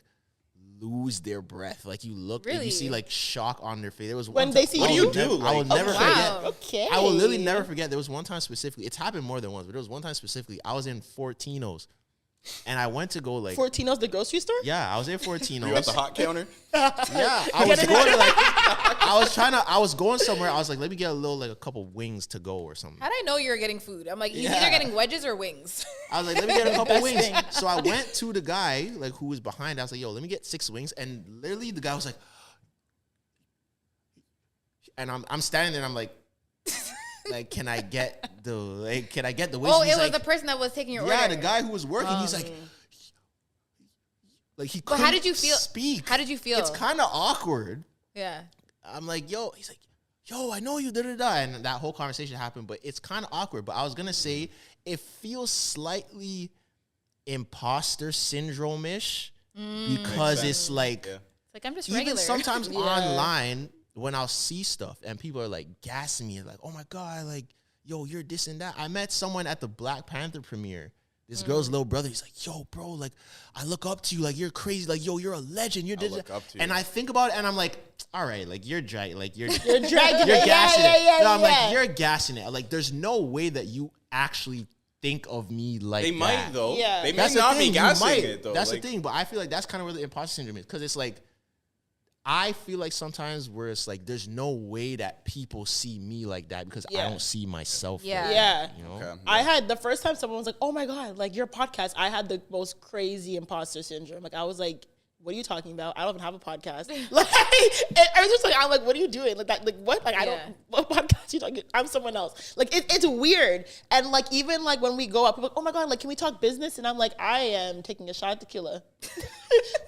lose their breath. Like you look and you see like shock on their face. There was when they see what do you do? I will never forget. Okay. I will literally never forget. There was one time specifically. It's happened more than once, but there was one time specifically. I was in Fortino's, and I went to go like Fortino's, the grocery store. Yeah, I was in Fortino's. You at the hot counter? Yeah, I was going to like. I was going somewhere. I was like, let me get a couple wings to go or something. How did I know you were getting food? I'm like, he's either getting wedges or wings. I was like, let me get a couple wings. So I went to the guy like who was behind. I was like, yo, let me get 6 wings. And literally the guy was like, and I'm standing there and I'm like, can I get the wings? Oh, He's it was like, the person that was taking your order. Yeah, the guy who was working. He's like he couldn't how did you feel? Speak. How did you feel? It's kind of awkward. Yeah. I'm like, yo, he's like, yo, I know you, da-da-da. And that whole conversation happened, but it's kind of awkward. But I was going to say, it feels slightly imposter syndrome-ish because it's like, It's like, I'm just even regular. sometimes online, when I'll see stuff and people are like gassing me, like, oh my God, like, yo, you're this and that. I met someone at the Black Panther premiere. This girl's little brother, he's like, yo, bro, like, I look up to you, like, you're crazy, like, yo, you're a legend. You're this. look up to you. And I think about it, and I'm like, all right, like, you're dragging, like, you're dragging you're it. gassing it. Yeah, No, I'm like, you're gassing it. Like, there's no way that you actually think of me like They that. might though. Yeah. They may That's the not thing, be you gassing might. it though. That's like, the thing, but I feel like that's kind of where the imposter syndrome is, because it's like, I feel like sometimes where it's like, there's no way that people see me like that because I don't see myself. Yeah. like that, you know? Okay. I had the first time someone was like, oh my god, like your podcast, I had the most crazy imposter syndrome. Like I was like, what are you talking about? I don't even have a podcast. Like, and I was just like, I'm like, what are you doing? Like that, like what? Like I don't. What podcast you talking? I'm someone else. Like it's weird. And like even like when we go up, people are like, oh my god, like can we talk business? And I'm like, I am taking a shot of tequila.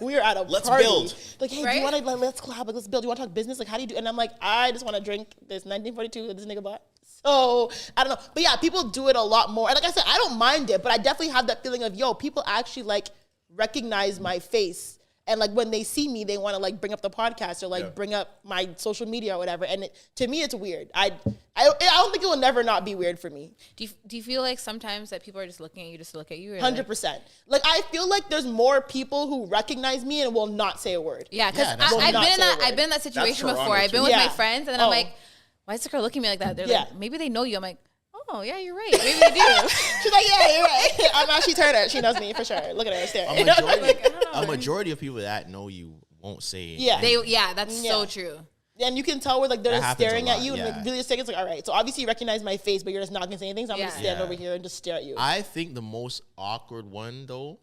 We're at a Let's party. build. Like, hey, do you want to like let's collab? Like let's build. Do you want to talk business? Like how do you do? And I'm like, I just want to drink this 1942 that this nigga bought. So I don't know, but yeah, people do it a lot more. And like I said, I don't mind it, but I definitely have that feeling of people actually like recognize my face. And like when they see me, they want to like bring up the podcast or like bring up my social media or whatever. And to me, it's weird. I don't think it will never not be weird for me. Do you feel like sometimes that people are just looking at you just to look at you? 100%. Like I feel like there's more people who recognize me and will not say a word. Yeah, because I've been in that situation before. I've been with my friends, and then I'm like, why is this girl looking at me like that? They're like, maybe they know you. I'm like, oh, yeah, you're right. Maybe I do. She's like, yeah, you're right. I'm Asheley Turner. She knows me for sure. Look at her staring. A majority of people that know you won't say it. Yeah. That's so true. And you can tell where like they're staring at you and yeah. like really staring. It's like, all right, so obviously you recognize my face, but you're just not gonna say anything. So I'm gonna stand Yeah. over here and just stare at you. I think the most awkward one though,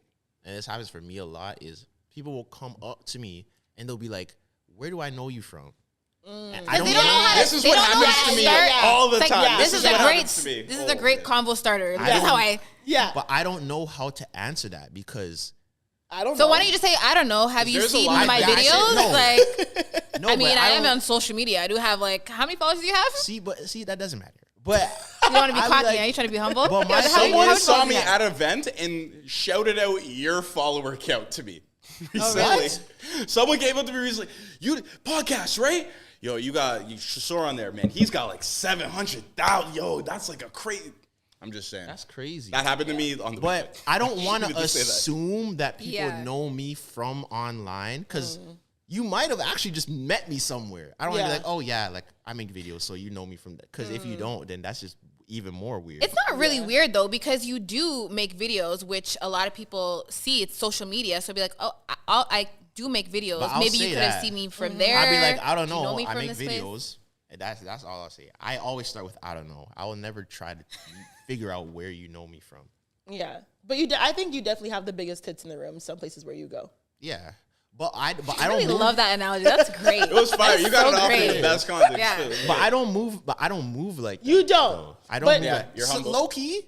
and this happens for me a lot, is people will come up to me and they'll be like, "Where do I know you from?" I don't they don't know how to- This is they what don't know happens how to me start. all the It's like, time. This is what a happens to me. great. This is a great convo starter. This is don't- how I. Yeah. But I don't know how to answer that because I don't know. So why don't you just say, I don't know. Have you There's a seen lot my of that shit. videos? No. Like, no. I mean, but I am don't- on social media. I do have like, how many followers do you have? See, that doesn't matter. But You want to be I would cocky? like- Are you trying to be humble? But my- How many Someone followers saw do me you have? at an event and shouted out your follower count to me recently. what? Someone came up to me recently. You podcast, right? Yo, you saw on there, man. He's got like 700,000. Yo, that's like a crazy. I'm just saying. that's crazy. That happened to me on the But weekend. I don't want You to did say that. assume that people Yeah. know me from online because you might have actually just met me somewhere. I don't want to Yeah. be like, oh yeah, like I make videos, so you know me from that. Because if you don't, then that's just even more weird. It's not really weird though, because you do make videos, which a lot of people see. It's social media, so be like, oh, I do make videos. But I'll Maybe you say could have that. seen me from there. I'd be like, I don't Do you know. me I from make this place? videos. And that's all I'll say. I always start with I don't know. I will never try to figure out where you know me from. Yeah, but I think you definitely have the biggest tits in the room. Some places where you go. Yeah, but I I don't really move, love that analogy. That's great. It was fire. That's You got so it off in great. the best context. Yeah. too. But I don't move. But I don't move like that, You don't. though. I don't But- move. Yeah, like, you're humble. Low key.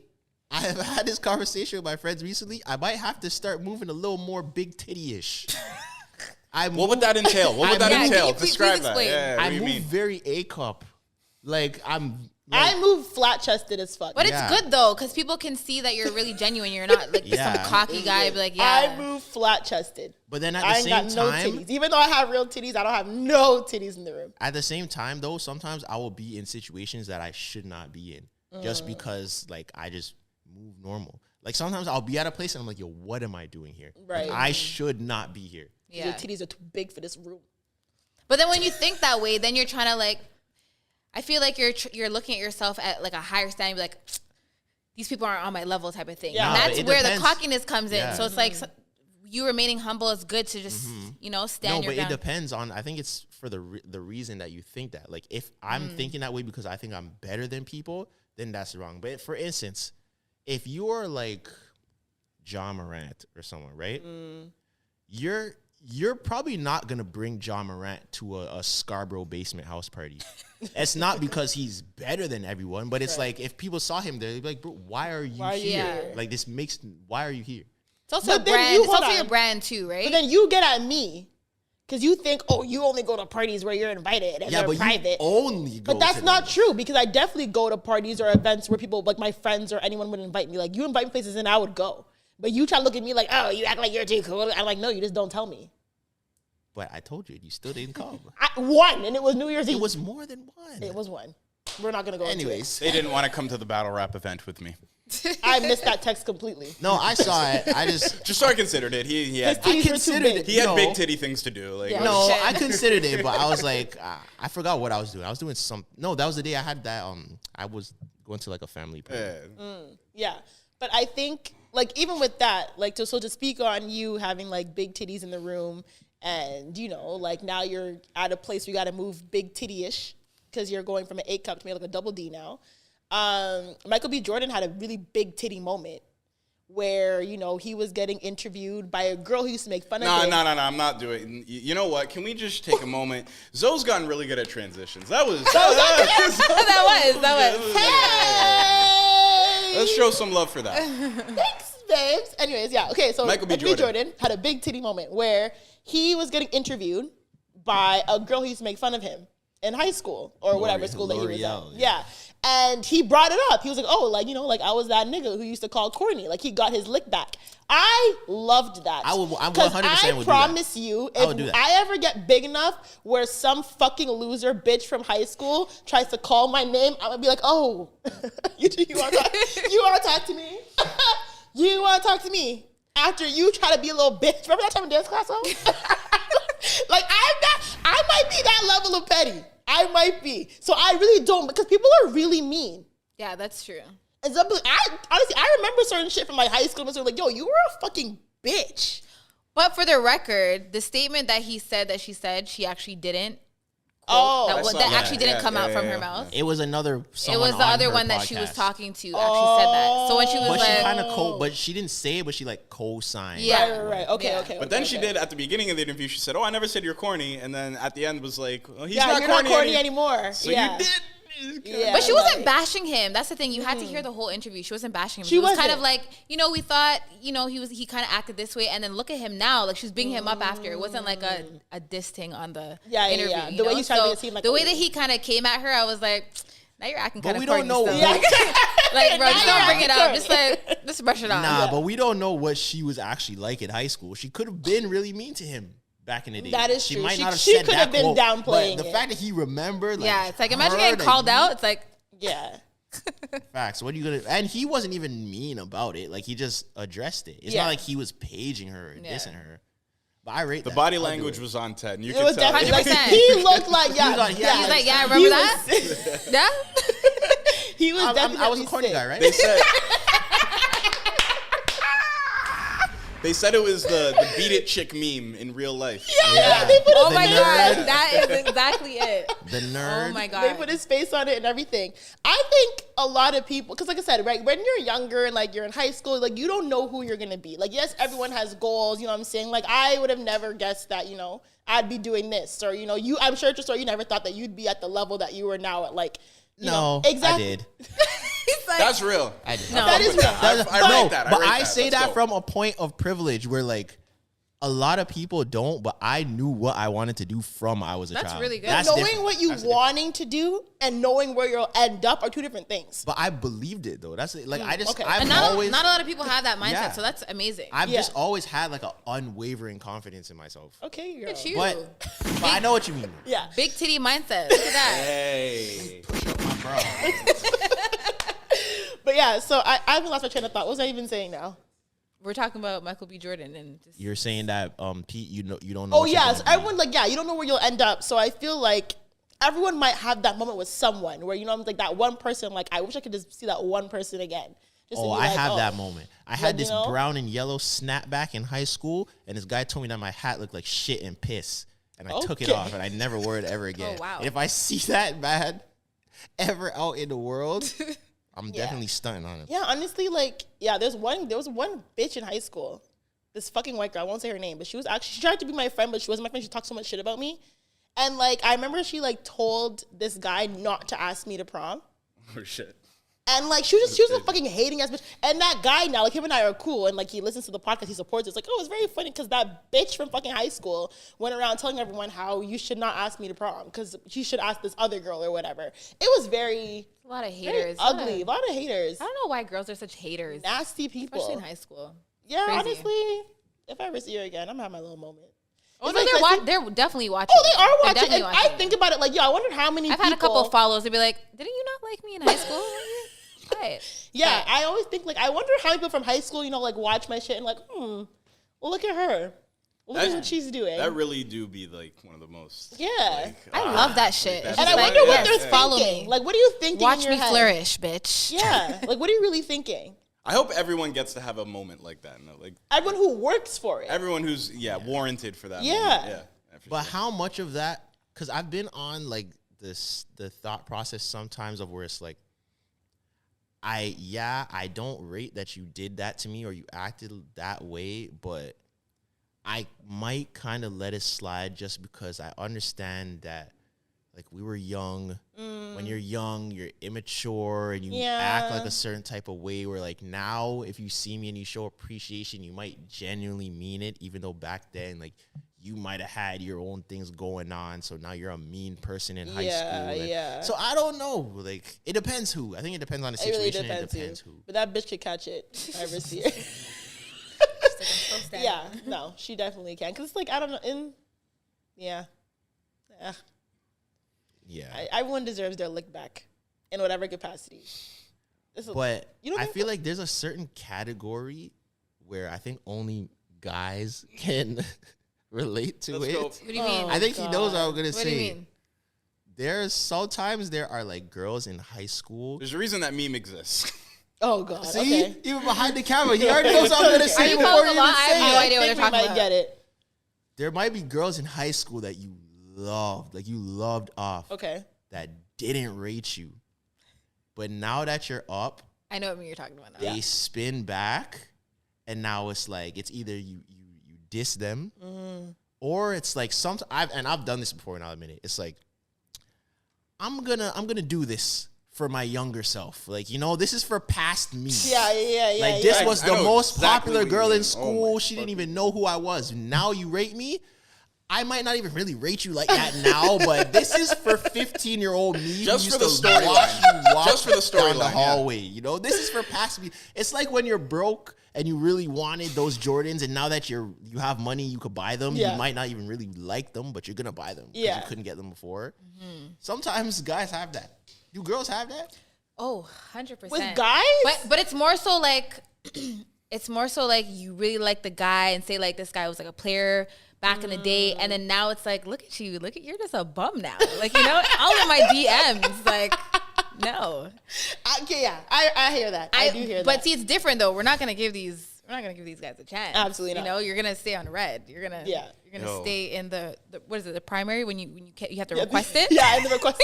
I have had this conversation with my friends recently. I might have to start moving a little more big titty-ish. What would that entail? What would that Yeah, entail? can you please Describe that. explain? Yeah, what I do you move mean? very A cup. Like I move flat chested as fuck. But Yeah. it's good though, because people can see that you're really genuine. You're not like Yeah. some cocky guy. Be like, yeah. I move flat chested. But then at I the ain't same got no time, titties. Even though I have real titties, I don't have no titties in the room. at the same time though, sometimes I will be in situations that I should not be in, just because like I just move normal. Like sometimes I'll be at a place and I'm like, yo, what am I doing here? Like, Right. I should not be here. Yeah. Your titties are too big for this room. But then when you think that way, then you're trying to like, I feel like you're looking at yourself at like a higher standard, be like, these people aren't on my level type of thing. Yeah. And Nah, that's but it where depends. the cockiness comes in. Yeah. So it's like you remaining humble is good to just, stand No, your but ground. it depends on. I think it's for the reason that you think that. Like if I'm thinking that way because I think I'm better than people, then that's wrong. But for instance, if you're like John Morant or someone, right? You're probably not gonna bring John Morant to a Scarborough basement house party. It's not because he's better than everyone, but it's like if people saw him there, they'd be like, "Bro, why are you here? here? Like this makes. Why are you here?" It's also a But then brand. you- It's hold also your on. brand too, right? But then you get at me because you think, oh, you only go to parties where you're invited and Yeah, they're but private. you only go. But that's to not them. true because I definitely go to parties or events where people, like my friends or anyone would invite me. Like you invite me places and I would go. But you try to look at me like, oh, you act like you're too cool. I'm like, no, you just don't tell me. But I told you, you still didn't come. One, and it was New Year's Eve. It was more than one. It was one. We're not gonna go. Anyways, They didn't want to come to the battle rap event with me. into it. I missed that text completely. no, I saw it. I just Just so I considered it. He His had titties were too considered big. it. he had No. big titty things to do. Like Yeah. no, shit. I considered it, but I was like, I forgot what I was doing. I was doing some. No, that was the day I had that. I was going to like a family party. Yeah, but I think like even with that, like to speak on you having like big titties in the room, and like now you're at a place where you got to move big titty-ish because you're going from an 8 cup to maybe like a double D now. Michael B. Jordan had a really big titty moment where he was getting interviewed by a girl who used to make fun of him. No, I'm not doing. You know what? Can we just take a moment? Zoe's gotten really good at transitions. That was. that was. Hey! Let's show some love for that. Thanks, babes. Anyways, yeah. Okay, so Michael B. Jordan had a big titty moment where he was getting interviewed by a girl who used to make fun of him in high school or whatever school that he was L'Oreal, at. Yeah. And he brought it up. He was like, oh, like, I was that nigga who used to call corny. Like, he got his lick back. I loved that. I 100% Because would I do that. promise you, I would do if that. I ever get big enough where some fucking loser bitch from high school tries to call my name, I'm going to be like, oh, you want to talk to me? You want to talk to me? After you try to be a little bitch. Remember that time in dance class, though? Like, I might be that level of petty. I might be. So I really don't, because people are really mean. Yeah, that's true. And so, honestly, I remember certain shit from like high school. So like, yo, you were a fucking bitch. But for the record, the statement that he said that she actually didn't. That actually didn't come out from her mouth. It was another. It was the other one that she was talking to. Actually said that. So when she was she kind of but she didn't say it, but she like co-signed. Yeah, right. Okay. But then she did at the beginning of the interview. She said, "Oh, I never said you're corny," and then at the end was like, "Well, you're not corny anymore." So you did. Yeah, but she wasn't bashing him. That's the thing. You had to hear the whole interview. She wasn't bashing him. She was kind of like, we thought, he kind of acted this way, and then look at him now. Like, she was bigging him up after. It wasn't like a diss thing on the interview. Yeah. The way he's trying to seem like the way that he kind of came at her, I was like, now you're acting kind of corny. But we don't know. Like, bro, just don't bring it up. Just brush it off. Nah, but we don't know what she was actually like in high school. She could have been really mean to him back in the day. That is she true. Might not have she said could that have been quote, downplaying but the fact that he remembered, it's like, imagine getting called out. It's like, yeah. Facts. What are you gonna? And he wasn't even mean about it. Like, he just addressed it. It's not like he was paging her or dissing her. But I rate the body language was on 10. You could tell. 100%. Like, he looked like he's like, I remember that. Yeah. He was definitely. I was a corny guy, right? They said it was the beat it chick meme in real life. Yeah. Oh my god, that is exactly it. The nerd. Oh my god. They put his face on it and everything. I think a lot of people, because like I said, right, when you're younger and like you're in high school, like you don't know who you're gonna be. Like, yes, everyone has goals. You know what I'm saying? Like, I would have never guessed that. I'd be doing this, or I'm sure at your store you never thought that you'd be at the level that you were now at. Like, exactly. I did. That's real. I did. No, that is real. I rate that. But I say that from a point of privilege where like a lot of people don't, but I knew what I wanted to do from I was a child. That's really good. Knowing what you wanting to do and knowing where you'll end up are two different things. But I believed it though. That's like I just Okay. I've And not always a lot of people have that mindset, Yeah. so that's amazing. I've just always had like an unwavering confidence in myself. Okay, girl. Look at you. But I know what you mean. Yeah. Big titty mindset. Look at that. Hey. Push up my bra. But yeah, so I haven't lost my train of thought. What was I even saying now? We're talking about Michael B. Jordan and just You're saying that Pete, you don't know. Oh what you're yes, gonna be. everyone you don't know where you'll end up. So I feel like everyone might have that moment with someone where I'm like that one person. Like, I wish I could just see that one person again. Just to be I like, have that moment. I had this you know? brown and yellow snapback in high school, and this guy told me that my hat looked like shit and piss, and I took it Okay. off, and I never wore it ever again. Oh, wow. And if I see that man ever out in the world, I'm definitely stunting on him. Yeah, honestly, there was one bitch in high school. This fucking white girl, I won't say her name, but she tried to be my friend, but she wasn't my friend. She talked so much shit about me. And like, I remember she like told this guy not to ask me to prom. Oh shit. And like, she was a fucking hating ass bitch. And that guy now, like, him and I are cool. And like, he listens to the podcast, he supports it. It's like, oh, it's very funny because that bitch from fucking high school went around telling everyone how you should not ask me to prom because you should ask this other girl or whatever. It was very a lot of very haters. ugly. A lot of haters. I don't know why girls are such haters. Nasty people. Especially in high school. Yeah, Crazy. honestly, if I ever see her again, I'm gonna have my little moment. Oh, It's no, like, they're definitely watching. Oh, they are watching. Definitely And I think about it like, I wonder how many I've people. had a couple of follows. They'd be like, didn't you not like me in high school? Right. Yeah, I always think like, I wonder how many people from high school, like watch my shit and like, well, look at her. Look at what she's doing. That really do be like one of the most. Yeah. I love that shit. And It's And I just wonder what they're yes, follow thinking. me. Like, what are you thinking Watch in your me head? flourish, bitch. Yeah. Like, what are you really thinking? I hope everyone gets to have a moment like that. No, like Everyone who works for it. everyone who's warranted for that. Yeah. moment. Yeah. For But sure. how much of that? Because I've been on like the thought process sometimes of where it's like, I don't rate that you did that to me or you acted that way, but I might kind of let it slide just because I understand that like we were young. When you're young, you're immature and you act like a certain type of way where like now if you see me and you show appreciation, you might genuinely mean it, even though back then like you might have had your own things going on, so now you're a mean person in high school. Yeah. So I don't know. Like it depends who. I think it depends on the It really situation. depends, It depends who. who. But that bitch could catch it. If I ever see her. Yeah. No, she definitely can. Because it's like, I don't know. Yeah. Everyone deserves their lick back in whatever capacity. But you don't I think feel so? like there's a certain category where I think only guys can relate to Let's it. go. What do you mean? I think he knows what I'm gonna What say. do you mean? sometimes there are like girls in high school. There's a reason that meme exists. Oh God. See, Okay. even behind the camera, he already knows what I'm gonna say you before calling you a even lot? I say have it. no idea what I they're think we talking might about. get it. There might be girls in high school that you loved, like you loved off, Okay. that didn't rate you, but now that you're up, I know what you're talking about now. they spin back, and now it's like it's either you diss them, or it's like I've done this before, and I'll admit it. It's like I'm gonna do this for my younger self. Like, you know, this is for past me. Yeah. Like, this was I the know most exactly popular what you girl mean. in school. Oh my She didn't fucking even know who I was. Now you rate me. I might not even really rate you like that now, but this is for 15-year-old me. Just who for the used to storyline. watch you walk Just for the down the storyline, yeah. hallway. You know, this is for past me. It's like when you're broke and you really wanted those Jordans, and now that you have money, you could buy them. Yeah. You might not even really like them, but you're gonna buy them because Yeah. you couldn't get them before. Sometimes guys have that. Do girls have that? Oh, 100%. With guys? But it's more so like you really like the guy and say like this guy was like a player back in the day, and then now it's like, look at you, you're just a bum now. Like, you know, all of my DMs, like, no. Okay, yeah. I hear that. I do hear that. But see, it's different though. We're not gonna give these guys a chance. Absolutely not. You know, you're gonna stay on red. You're gonna stay in the what is it, the primary when you have to request it. Yeah, in the request.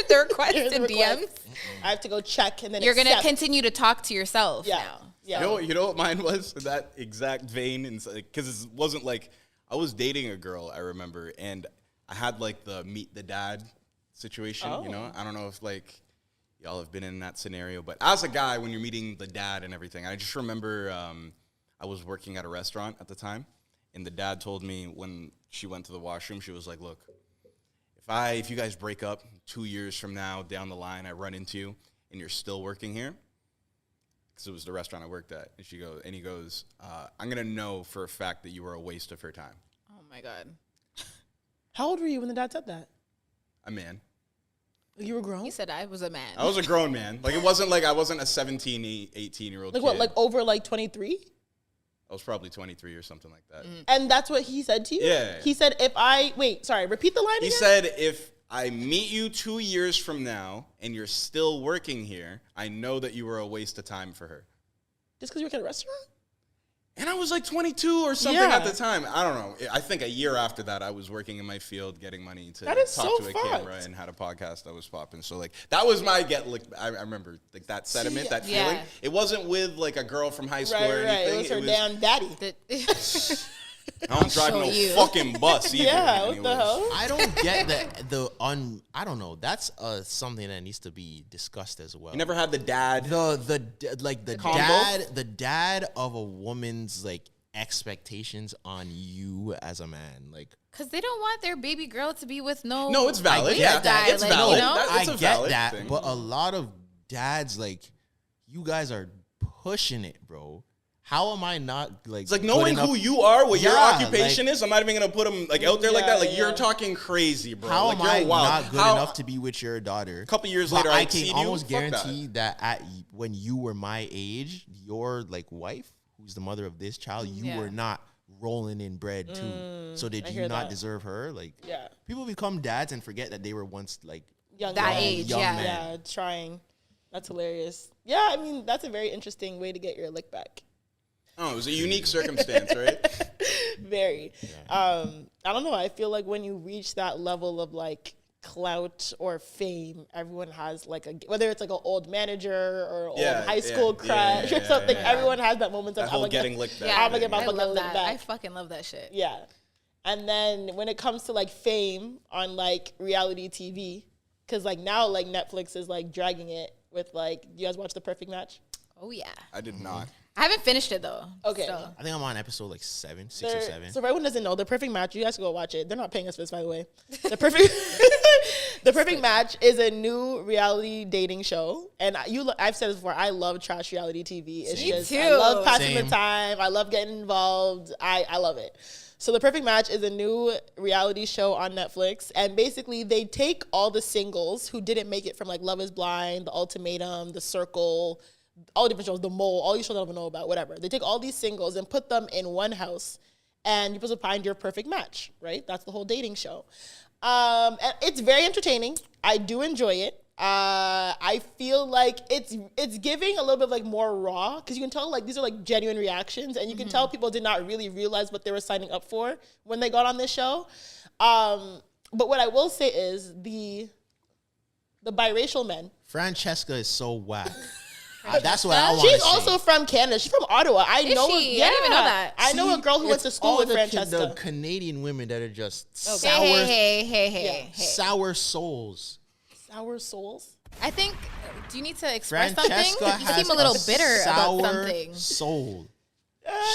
the request Here's in the DMs. request. I have to go check and then You're gonna accept. continue to talk to yourself now. Yeah. You know what mine was in that exact vein? Because it wasn't like I was dating a girl, I remember, and I had like the meet the dad situation, you know? I don't know if like y'all have been in that scenario, but as a guy, when you're meeting the dad and everything, I just remember I was working at a restaurant at the time, and the dad told me when she went to the washroom, she was like, look, if you guys break up 2 years from now down the line, I run into you and you're still working here, because it was the restaurant I worked at, and he goes, I'm gonna know for a fact that you were a waste of her time. Oh my God. How old were you when the dad said that? A man. You were grown? He said I was a man. I was a grown man. Like, it wasn't like I wasn't a 17, 18-year-old Like kid. what, like over like 23? I was probably 23 or something like that. And that's what he said to you? Yeah. He said repeat the line He again? said, if I meet you 2 years from now and you're still working here, I know that you were a waste of time for her. Just because you work at a restaurant? And I was like 22 or something Yeah. at the time. I don't know. I think a year after that, I was working in my field, getting money to That is talk so to a fucked. camera and had a podcast that was popping. So like that was my I remember like that sentiment, that feeling. Yeah. It wasn't with like a girl from high school or Right. anything. It was her damn daddy. I don't drive show no you. fucking bus either. Yeah, what the anyways. hell? I don't get I don't know. That's something that needs to be discussed as well. You never had the dad. The dad of a woman's like expectations on you as a man. Like, Because they don't want their baby girl to be with no. No, it's valid. I get Yeah, that. it's Like, valid. you know? It's a I get valid that, thing. but a lot of dads, like, you guys are pushing it, bro. How am I not like? It's like good knowing enough- who you are, what your Yeah, occupation is. I'm not even gonna put them like out there like that. Like Yeah, you're yeah. talking crazy, bro. How like, am you're I wild. not good How- enough to be with your daughter? A couple years But later, I I can exceed almost you. Fuck guarantee that when you were my age, your like wife, who's the mother of this child, you Yeah. were not rolling in bread too. So did I you hear not that. deserve her? Like, Yeah. people become dads and forget that they were once like Young That man. age, young yeah. man. Yeah, trying. That's hilarious. Yeah, I mean, that's a very interesting way to get your lick back. Oh, it was a unique circumstance, right? Very. I don't know. I feel like when you reach that level of like clout or fame, everyone has like whether it's like an old manager or old high school crush or something. Everyone has that moment of That whole I'm gonna getting licked back. Yeah, I'm gonna get my I fucking love lick that. back. I fucking love that shit. Yeah. And then when it comes to like fame on like reality TV, because like now like Netflix is like dragging it with like, you guys watch The Perfect Match? Oh yeah. I did not. I haven't finished it though. Okay. So. I think I'm on episode like 6 or 7. So if everyone doesn't know, The Perfect Match, you guys can go watch it. They're not paying us for this, by the way. The Perfect Match is a new reality dating show, and I've said this before. I love trash reality TV. It's Me just too. I love passing Same. the time. I love getting involved. I love it. So The Perfect Match is a new reality show on Netflix, and basically they take all the singles who didn't make it from like Love Is Blind, The Ultimatum, The Circle, all the different shows, The Mole, all these shows I don't even know about, whatever. They take all these singles and put them in one house, and you're supposed to find your perfect match, right? That's the whole dating show. And it's very entertaining. I do enjoy it. I feel like it's giving a little bit of like more raw, because you can tell like these are like genuine reactions, and you can tell people did not really realize what they were signing up for when they got on this show. But what I will say is the biracial men. Francesca is so whack. That's what I want to say. She's also from Canada. She's from Ottawa. I know. She? Yeah, I didn't even know that. I know a girl who went to school with Francesca. The Canadian women that are just sour, Hey. sour souls. Sour souls. I think. Do you need to express Francesca something? You has seem a little bitter about sour something. soul.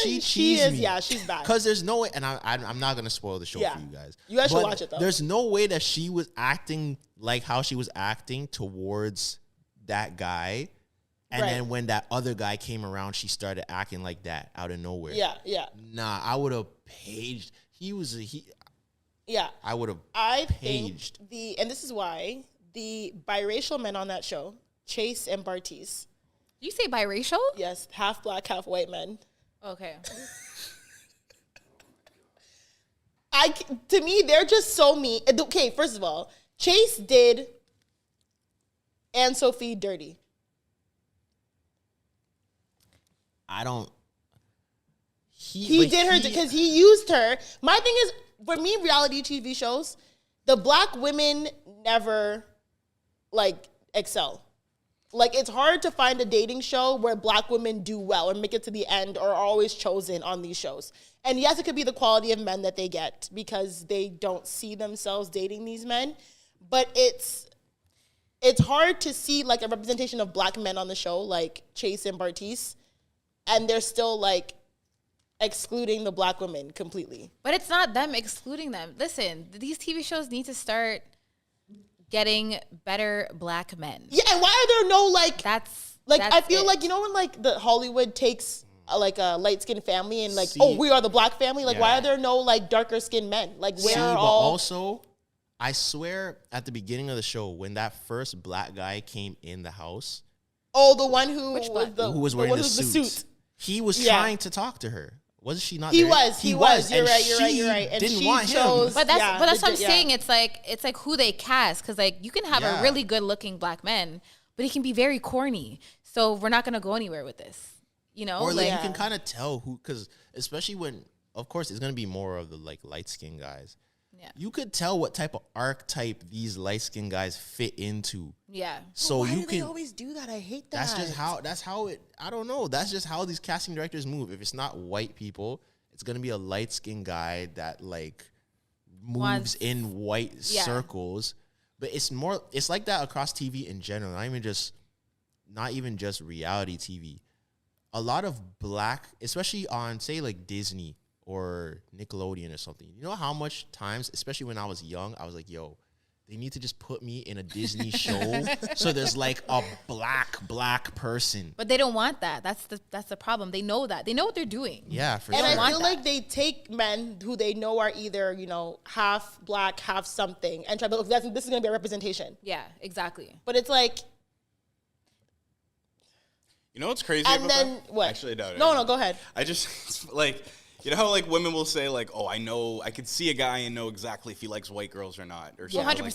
She cheesed is. me. Yeah, she's bad. Because there's no way, and I'm not gonna spoil the show for you guys. You guys should but watch it though. There's no way that she was acting like how she was acting towards that guy. And then when that other guy came around, she started acting like that out of nowhere. Yeah. Nah, I would have paged. Yeah. I would have paged. And this is why the biracial men on that show, Chase and Bartiz. You say biracial? Yes, half black, half white men. Okay. To me, they're just so mean. Okay, first of all, Chase did Anne Sophie dirty. He did her because he used her. My thing is, for me, reality TV shows, the black women never like excel. Like, it's hard to find a dating show where black women do well or make it to the end or are always chosen on these shows. And yes, it could be the quality of men that they get because they don't see themselves dating these men. But it's hard to see like a representation of black men on the show, like Chase and Bartiz, and they're still like excluding the black women completely. But it's not them excluding them. Listen, these TV shows need to start getting better black men. Yeah, and why are there no like? That's I feel like, you know, when like the Hollywood takes like a light skinned family and like, oh, we are the black family. Like, why are there no like darker skinned men? Like, where are all? But also, I swear, at the beginning of the show, when that first black guy came in the house, the one who was wearing the suit. He was trying to talk to her. Wasn't she not? He was. You're right. And didn't she want chose, him. But that's what I'm saying. It's like who they cast, because like you can have a really good looking black man, but he can be very corny. So we're not gonna go anywhere with this, you know. Or like you can kind of tell who, because especially when, of course, it's gonna be more of the like light skinned guys. Yeah. You could tell what type of archetype these light skinned guys fit into. Yeah. So why do they always do that? I hate that. That's how it, I don't know. That's just how these casting directors move. If it's not white people, it's going to be a light skinned guy that like moves in white circles. But it's like that across TV in general. Not even just reality TV. A lot of black, especially on say like Disney or Nickelodeon or something. You know how much times, especially when I was young, I was like, yo, they need to just put me in a Disney show so there's like a black person. But they don't want that. That's the problem. They know that. They know what they're doing. Yeah, for sure. And I feel like they take men who they know are either, you know, half black, half something, and try to, this is going to be a representation. Yeah, exactly. But it's like, you know what's crazy? And about then that? what? Actually, no. No, go ahead. I just like, you know how like women will say like, oh, I could see a guy and know exactly if he likes white girls or not, or something 100%. Like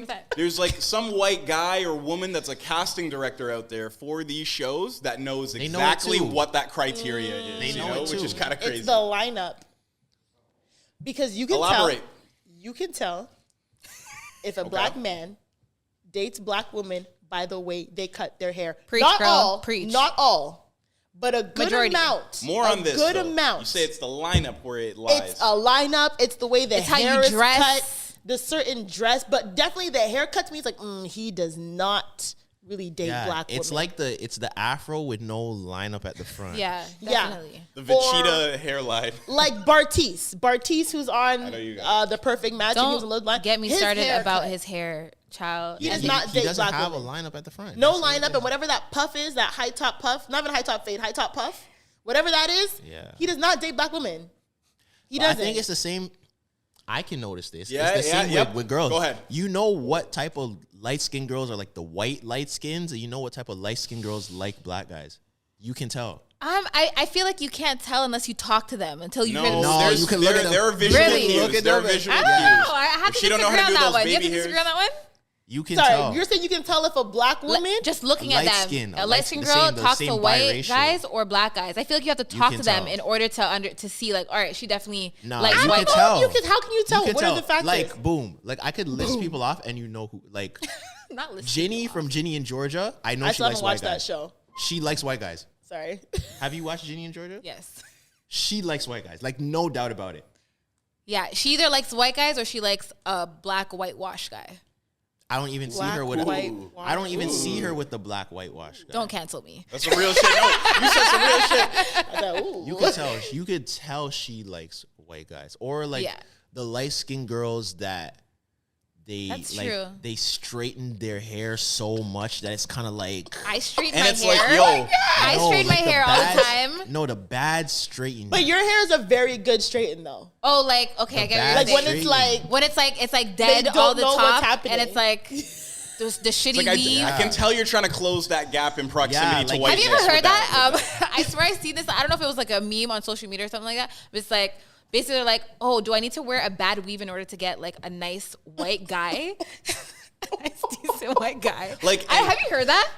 that. There's like some white guy or woman that's a casting director out there for these shows that knows exactly what that criteria is. They know it too. Which is kind of crazy. It's the lineup. Because you can tell if a black man dates black women by the way they cut their hair. Preach, not girl. all, Preach. Not all, but a good amount. More on this. Good amount. You say it's the lineup where it lies. It's a lineup. It's the way the hair is dress. cut, the certain dress, but definitely the haircut to me is like, he does not really date black women. It's like the afro with no lineup at the front. Yeah, definitely. The Vegeta hairline. Like Bartiz, who's on The Perfect Match. Don't get me started about his hair, child. He does not date doesn't black have women. a lineup at the front. No lineup, and whatever that puff is, that high top puff, not even high top fade, high top puff, whatever that is, he does not date black women. He doesn't. I think it's the same. I can notice this. Yeah, it's the same with girls. Go ahead. You know what type of light-skinned girls are like the white light skins, and you know what type of light-skinned girls like black guys. You can tell. I feel like you can't tell unless you talk to them until you hear the No, you can look at them. There are visual Really? cues. Look at There are them. visual I cues. don't know. I have If to she don't know disagree how to on do that those one. You have baby to disagree hairs. on that one? You can Sorry, tell. you're saying you can tell if a black woman. Just looking A at light them, skin, a a light skin the girl same- the talks same to white biracial. guys or black guys. I feel like you have to talk can to them tell. in order to see like, all right, she definitely Nah, likes you white can guys. tell. How can you tell? What are the factors? Like, boom. Like, I could list people off and you know who. Like, Not listening. Ginny from Ginny in Georgia. I know I she still likes haven't white watched that guys. show. She likes white guys. Sorry. Have you watched Ginny in Georgia? Yes. She likes white guys. Like, no doubt about it. Yeah, she either likes white guys or she likes a black whitewash guy. I don't even see Black, her with white, I don't even see her with the black whitewash guy. Don't cancel me. That's some real shit. No, you said some real shit. I thought, ooh. You could tell she likes white guys. Or like Yeah. the light skinned girls that That's like true. they straighten their hair so much that it's kind of like I straighten And my it's hair. like, yo, I No, straighten my like the hair all the bad- time. No, the bad straighten. But your hair is a very good straighten though. Oh, like okay, I get bad what Like you're when saying. it's like It's like dead don't all the know what's top, happening. and it's like the shitty Like weave. I can tell you're trying to close that gap in proximity Yeah, to like- whiteness. Have you ever heard with that? I swear I've seen this. I don't know if it was like a meme on social media or something like that. But it's like basically like, oh, do I need to wear a bad weave in order to get like a nice white guy? A nice decent white guy. Like- have you heard that?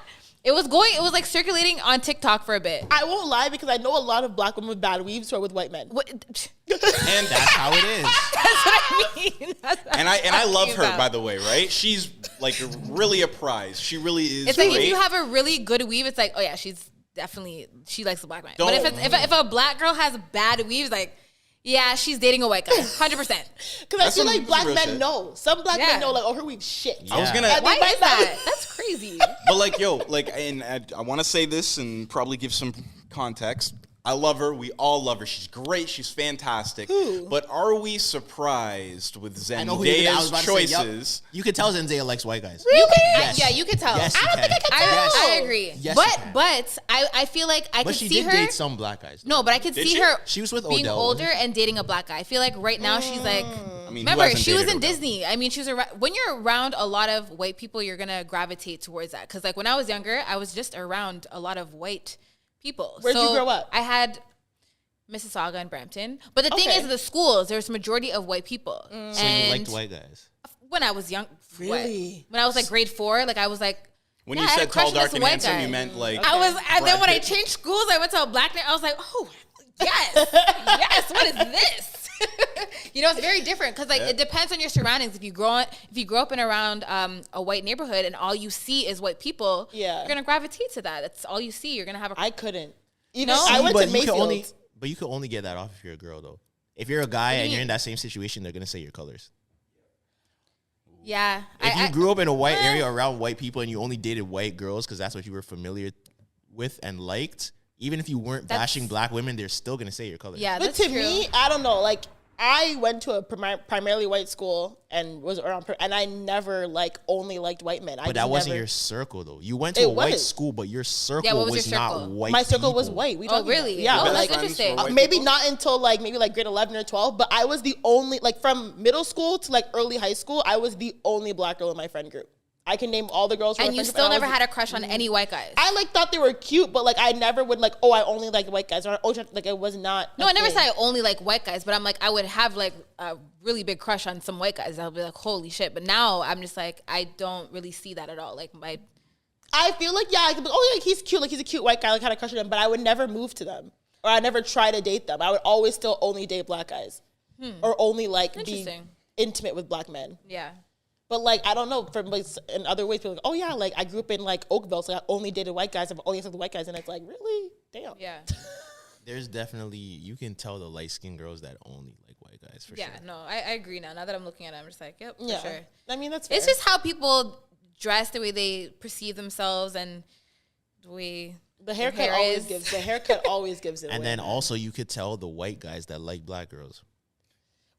It was like circulating on TikTok for a bit. I won't lie because I know a lot of black women with bad weaves who are with white men. What, And that's how it is. that's what I mean. That's what and I I'm love talking her, about. by the way, right? She's like really a prize. She really is. It's like great. if you have a really good weave, it's like, oh yeah, she likes the black man. But Don't- if a black girl has bad weaves, like, yeah, she's dating a white guy, 100%. Because I That's feel some- like black real men shit. know. Some black Yeah. men know like, oh, her weave's shit. I was Yeah. gonna. And Why they might is not- that? That's crazy. But like, yo, like, and I want to say this and probably give some context. I love her. We all love her. She's great. She's fantastic. But are we surprised with I know who you're gonna- I was Zendaya's about to say, yup. choices? You can tell Zendaya likes white guys. You can, Yes. yeah, you can tell. Yes, you I don't think I can. can tell. Yes. I agree. Yes, you but can. but I feel like I But could she see did her. date some black guys. No, but I could Did see she? her. She was with being Odell, older wasn't and dating a black guy. I feel like right now she's like. I mean, who Remember, hasn't she was dated in Odell? Disney. I mean, she was around, when you're around a lot of white people, you're gonna gravitate towards that. Because like when I was younger, I was just around a lot of white people. Where'd you grow up? I had Mississauga and Brampton. But the thing Okay. is, the schools there's a majority of white people. So you And liked white guys. when I was young, Really? when I was like grade 4, like I was like. When yeah, you I had a said crush tall, on dark, this and white handsome, guy. you meant like. I was, and then Brad when I Pitt. changed schools, I went to a black name. I was like, oh, yes, yes. What is this? You know, it's very different because like it depends on your surroundings. If you grow up in around a white neighborhood and all you see is white people, Yeah. you're gonna gravitate to that. That's all you see. You're gonna have a. I couldn't. Even No? I went but to you Mayfield. can only, but you can only get that off if you're a girl, though. If you're a guy and mean? you're in that same situation, they're gonna say your colors. Yeah, If you grew up in a white area around white people and you only dated white girls because that's what you were familiar with and liked, even if you weren't That's- bashing black women, they're still gonna say your colors. yeah, But that's to true. me, I don't know. Like I went to a primarily white school and was around, and I never like only liked white men. But that wasn't your circle, though. You went to a white school, but your circle what was was your not circle? white. My circle was people. white. We Oh, talking about- really? Yeah, Oh, but that's like interesting. White maybe people? not until like maybe like grade 11 or 12. But I was the only like from middle school to like early high school. I was the only black girl in my friend group. I can name all the girls. From And my you friend still group, and never I was- had a crush on any white guys. I like thought they were cute, but like I never would like. Oh, I only like white guys. Or oh, like it was not. No, a I never thing. said I only like white guys, but I'm like, I would have like a really big crush on some white guys. I'll be like, holy shit. But now I'm just like, I don't really see that at all. Like I feel like I could be, oh yeah, he's cute. Like he's a cute white guy. Like had a crush on him, but I would never move to them, or I never try to date them. I would always still only date black guys, or only like be Interesting. intimate with black men. yeah. But like I don't know, from like in other ways, people are like, oh yeah, like I grew up in like Oakville, so I only dated white guys. I've only accepted white guys, and it's like really, damn. Yeah. There's definitely you can tell the light skinned girls that only like white guys for Yeah, sure. no, I agree now. Now that I'm looking at it, I'm just like, yep, for Yeah. sure. I mean that's fair. It's just how people dress, the way they perceive themselves, and the way the haircut hair always is. gives the haircut always gives it And away. then also you could tell the white guys that like black girls.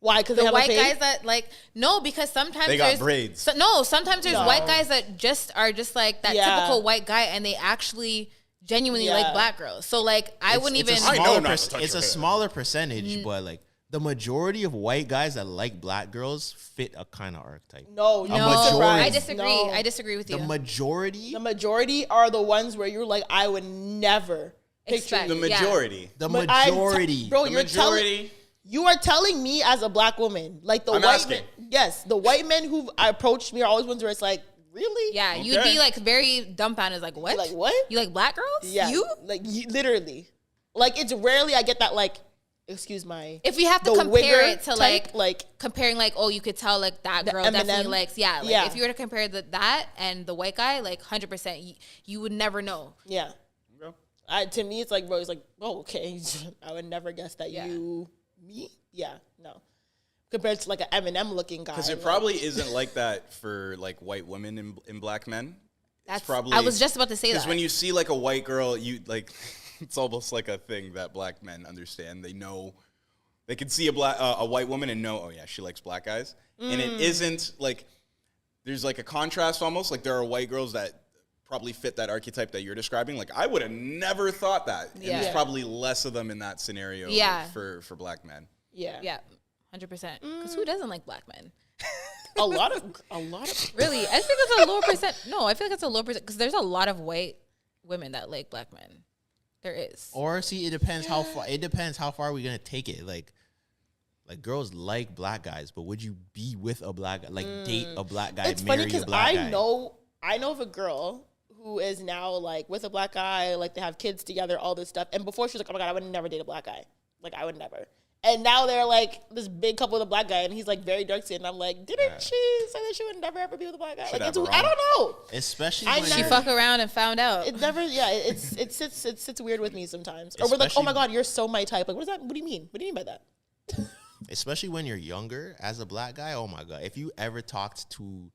Why? Because they the have white a fade? guys that like no, because sometimes They got there's braids. sometimes there's No. white guys that just are just like that Yeah. typical white guy, and they actually genuinely Yeah. like black girls. So like I wouldn't even. It's a I know smaller, not to touch it's your a hair. smaller percentage, but like the majority of white guys that like black girls fit a kind of archetype. No, No, majority. I disagree. No. I disagree with The you. majority, The majority are the ones where you're like, I would never expect. The majority. The But majority. bro, The you're majority. you are telling me as a black woman, like the I'm white asking. men, yes, the white men who approached me are always ones where it's like, really? Yeah, you'd Okay. be like very dumbfounded, like what? Like what? You like black girls? Yeah, You? like literally, like it's rarely I get that like, excuse my. If you have to the compare wigger it to type, like comparing like, oh, you could tell like that The girl Eminem. definitely likes, yeah. Like Yeah. if you were to compare that and the white guy, like 100%, you would never know. Yeah. To me, it's like, bro, it's like, oh, okay. I would never guess that Yeah. me? Yeah, no. Compared to like an Eminem looking guy. Because it like- probably isn't like that for like white women and black men. That's probably. I was just about to say that. Because when you see like a white girl, you like, it's almost like a thing that black men understand. They know, they can see a white woman and know, oh yeah, she likes black guys. And it isn't like, there's like a contrast almost. Like there are white girls that probably fit that archetype that you're describing. Like I would have never thought that. And Yeah. there's probably less of them in that scenario Yeah. for black men. yeah. yeah, 100%. Because who doesn't like black men? A lot of Really, I think it's a lower percent. No, I feel like it's a low percent because there's a lot of white women that like black men. There is. Or see, it depends how far. It depends how far we're gonna take it. Like girls like black guys, but would you be with a black guy? Like date a black guy? It's funny marry a because black guy? I know of a girl who is now like with a black guy, like they have kids together, all this stuff. And before she was like, oh my God, I would never date a black guy. Like I would never. And now they're like this big couple with a black guy, and he's like very dark skinned. And I'm like, didn't she say that she would never ever be with a black guy? Should Like it's, have her I own. don't know. Especially I when She never- fuck around and found out. It never, yeah. It sits weird with me sometimes. Or we're like, oh Especially- my God, you're so my type. Like, what does that? What do you mean? What do you mean by that? especially when you're younger as a black guy. Oh my God, if you ever talked to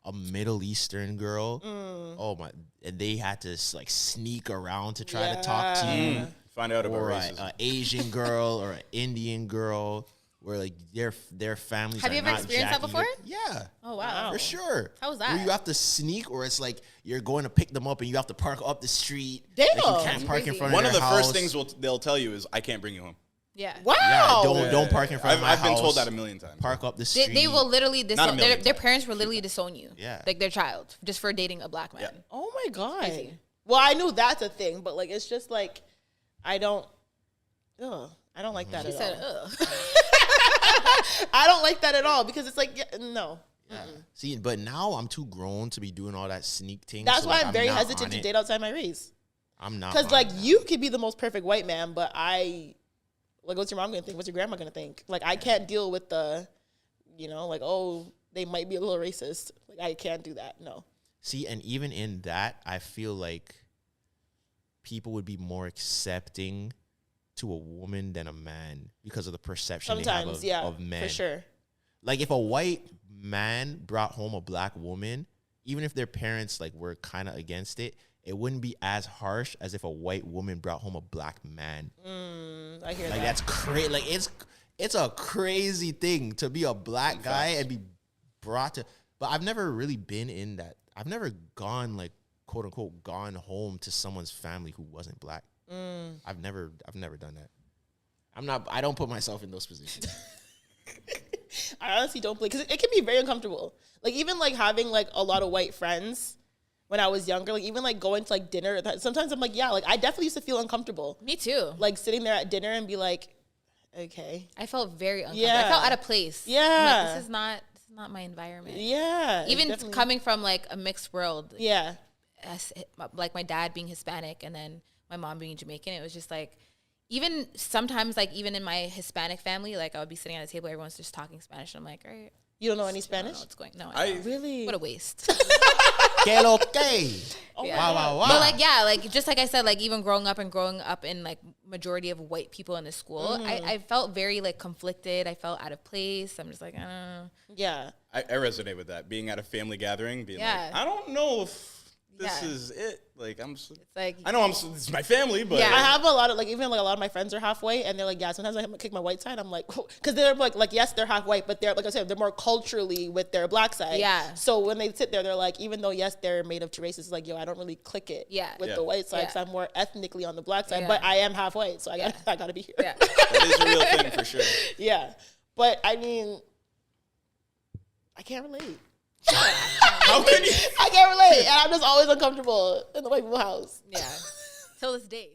a Middle Eastern girl, oh my, and they had to like sneak around to try to talk to you, Find out about or racism. an Asian girl or an Indian girl, where like their families. Have are you ever not experienced that jacking before? Yeah. Oh wow. For sure. How was Where that? you have to sneak, or it's like you're going to pick them up and you have to park up the street. Damn. Like you can't park in Crazy. front One of of their the house. first things they'll tell you is, I can't bring you home. Yeah. Wow. Yeah, don't park in front of my I've house. been told that a million times. Park up the street. They will literally Not a disown million their times. parents will literally disown you. Yeah. Like their child just for dating a black man. Yeah. Oh my God. Crazy. Well, I knew that's a thing, but like, it's just like, I don't like that She at said, all. ugh. I don't like that at all because it's like, no. Yeah. See, but now I'm too grown to be doing all that sneak thing. That's so, why like, I'm very not hesitant on to it. date outside my race. I'm not. Because on like that. you could be the most perfect white man, but like, what's your mom gonna think? What's your grandma gonna think? Like, I can't deal with the, like, oh, they might be a little racist. Like, I can't do that. No. See, and even in that, I feel like people would be more accepting to a woman than a man because of the perception they have Sometimes, yeah, of men. for sure. Like if a white man brought home a black woman, even if their parents like were kind of against it, it wouldn't be as harsh as if a white woman brought home a black man. I hear Like that. that's crazy. Like it's a crazy thing to be a black guy and be brought to. But I've never really been in that. I've never gone like quote unquote gone home to someone's family who wasn't black. I've never done that. I don't put myself in those positions. I honestly don't believe, because it can be very uncomfortable. Like, even like having like a lot of white friends when I was younger, like even like going to like dinner, sometimes I'm like, yeah, like I definitely used to feel uncomfortable. Me too. Like sitting there at dinner and be like, okay. I felt very uncomfortable. Yeah. I felt out of place. Yeah. I'm like, this is not my environment. Yeah. Even definitely- coming from like a mixed world, Yeah. like my dad being Hispanic and then my mom being Jamaican, it was just like, even sometimes like even in my Hispanic family, like I would be sitting at a table, everyone's just talking Spanish, and I'm like, all right, You don't know any I don't Spanish? know what's going. No, I don't. Really? What a waste. Que lo que? Yeah. Wow, wow, wow. But like, yeah, like just like I said, like even growing up in like majority of white people in the school, I felt very like conflicted. I felt out of place. I'm just like, I don't know. Yeah. I resonate with that. Being at a family gathering, being Yeah. like, I don't know if this Yeah. is it. Like, It's like, I know it's my family, but I have a lot of, like, even like a lot of my friends are halfway, and they're like, yeah, sometimes I have to kick my white side. I'm like, because they're like, yes, they're half white, but they're, like I said, they're more culturally with their black side. Yeah. So when they sit there, they're like, even though, yes, they're made of two races, it's like, yo, I don't really click it with Yeah. the white side, Yeah. because I'm more ethnically on the black side, Yeah. but I am half white, so I gotta be here. yeah. that is a real thing for sure. Yeah. But I mean, I can't relate. How can you? I can't relate, and I'm just always uncomfortable in the white people house. Yeah. Till this day.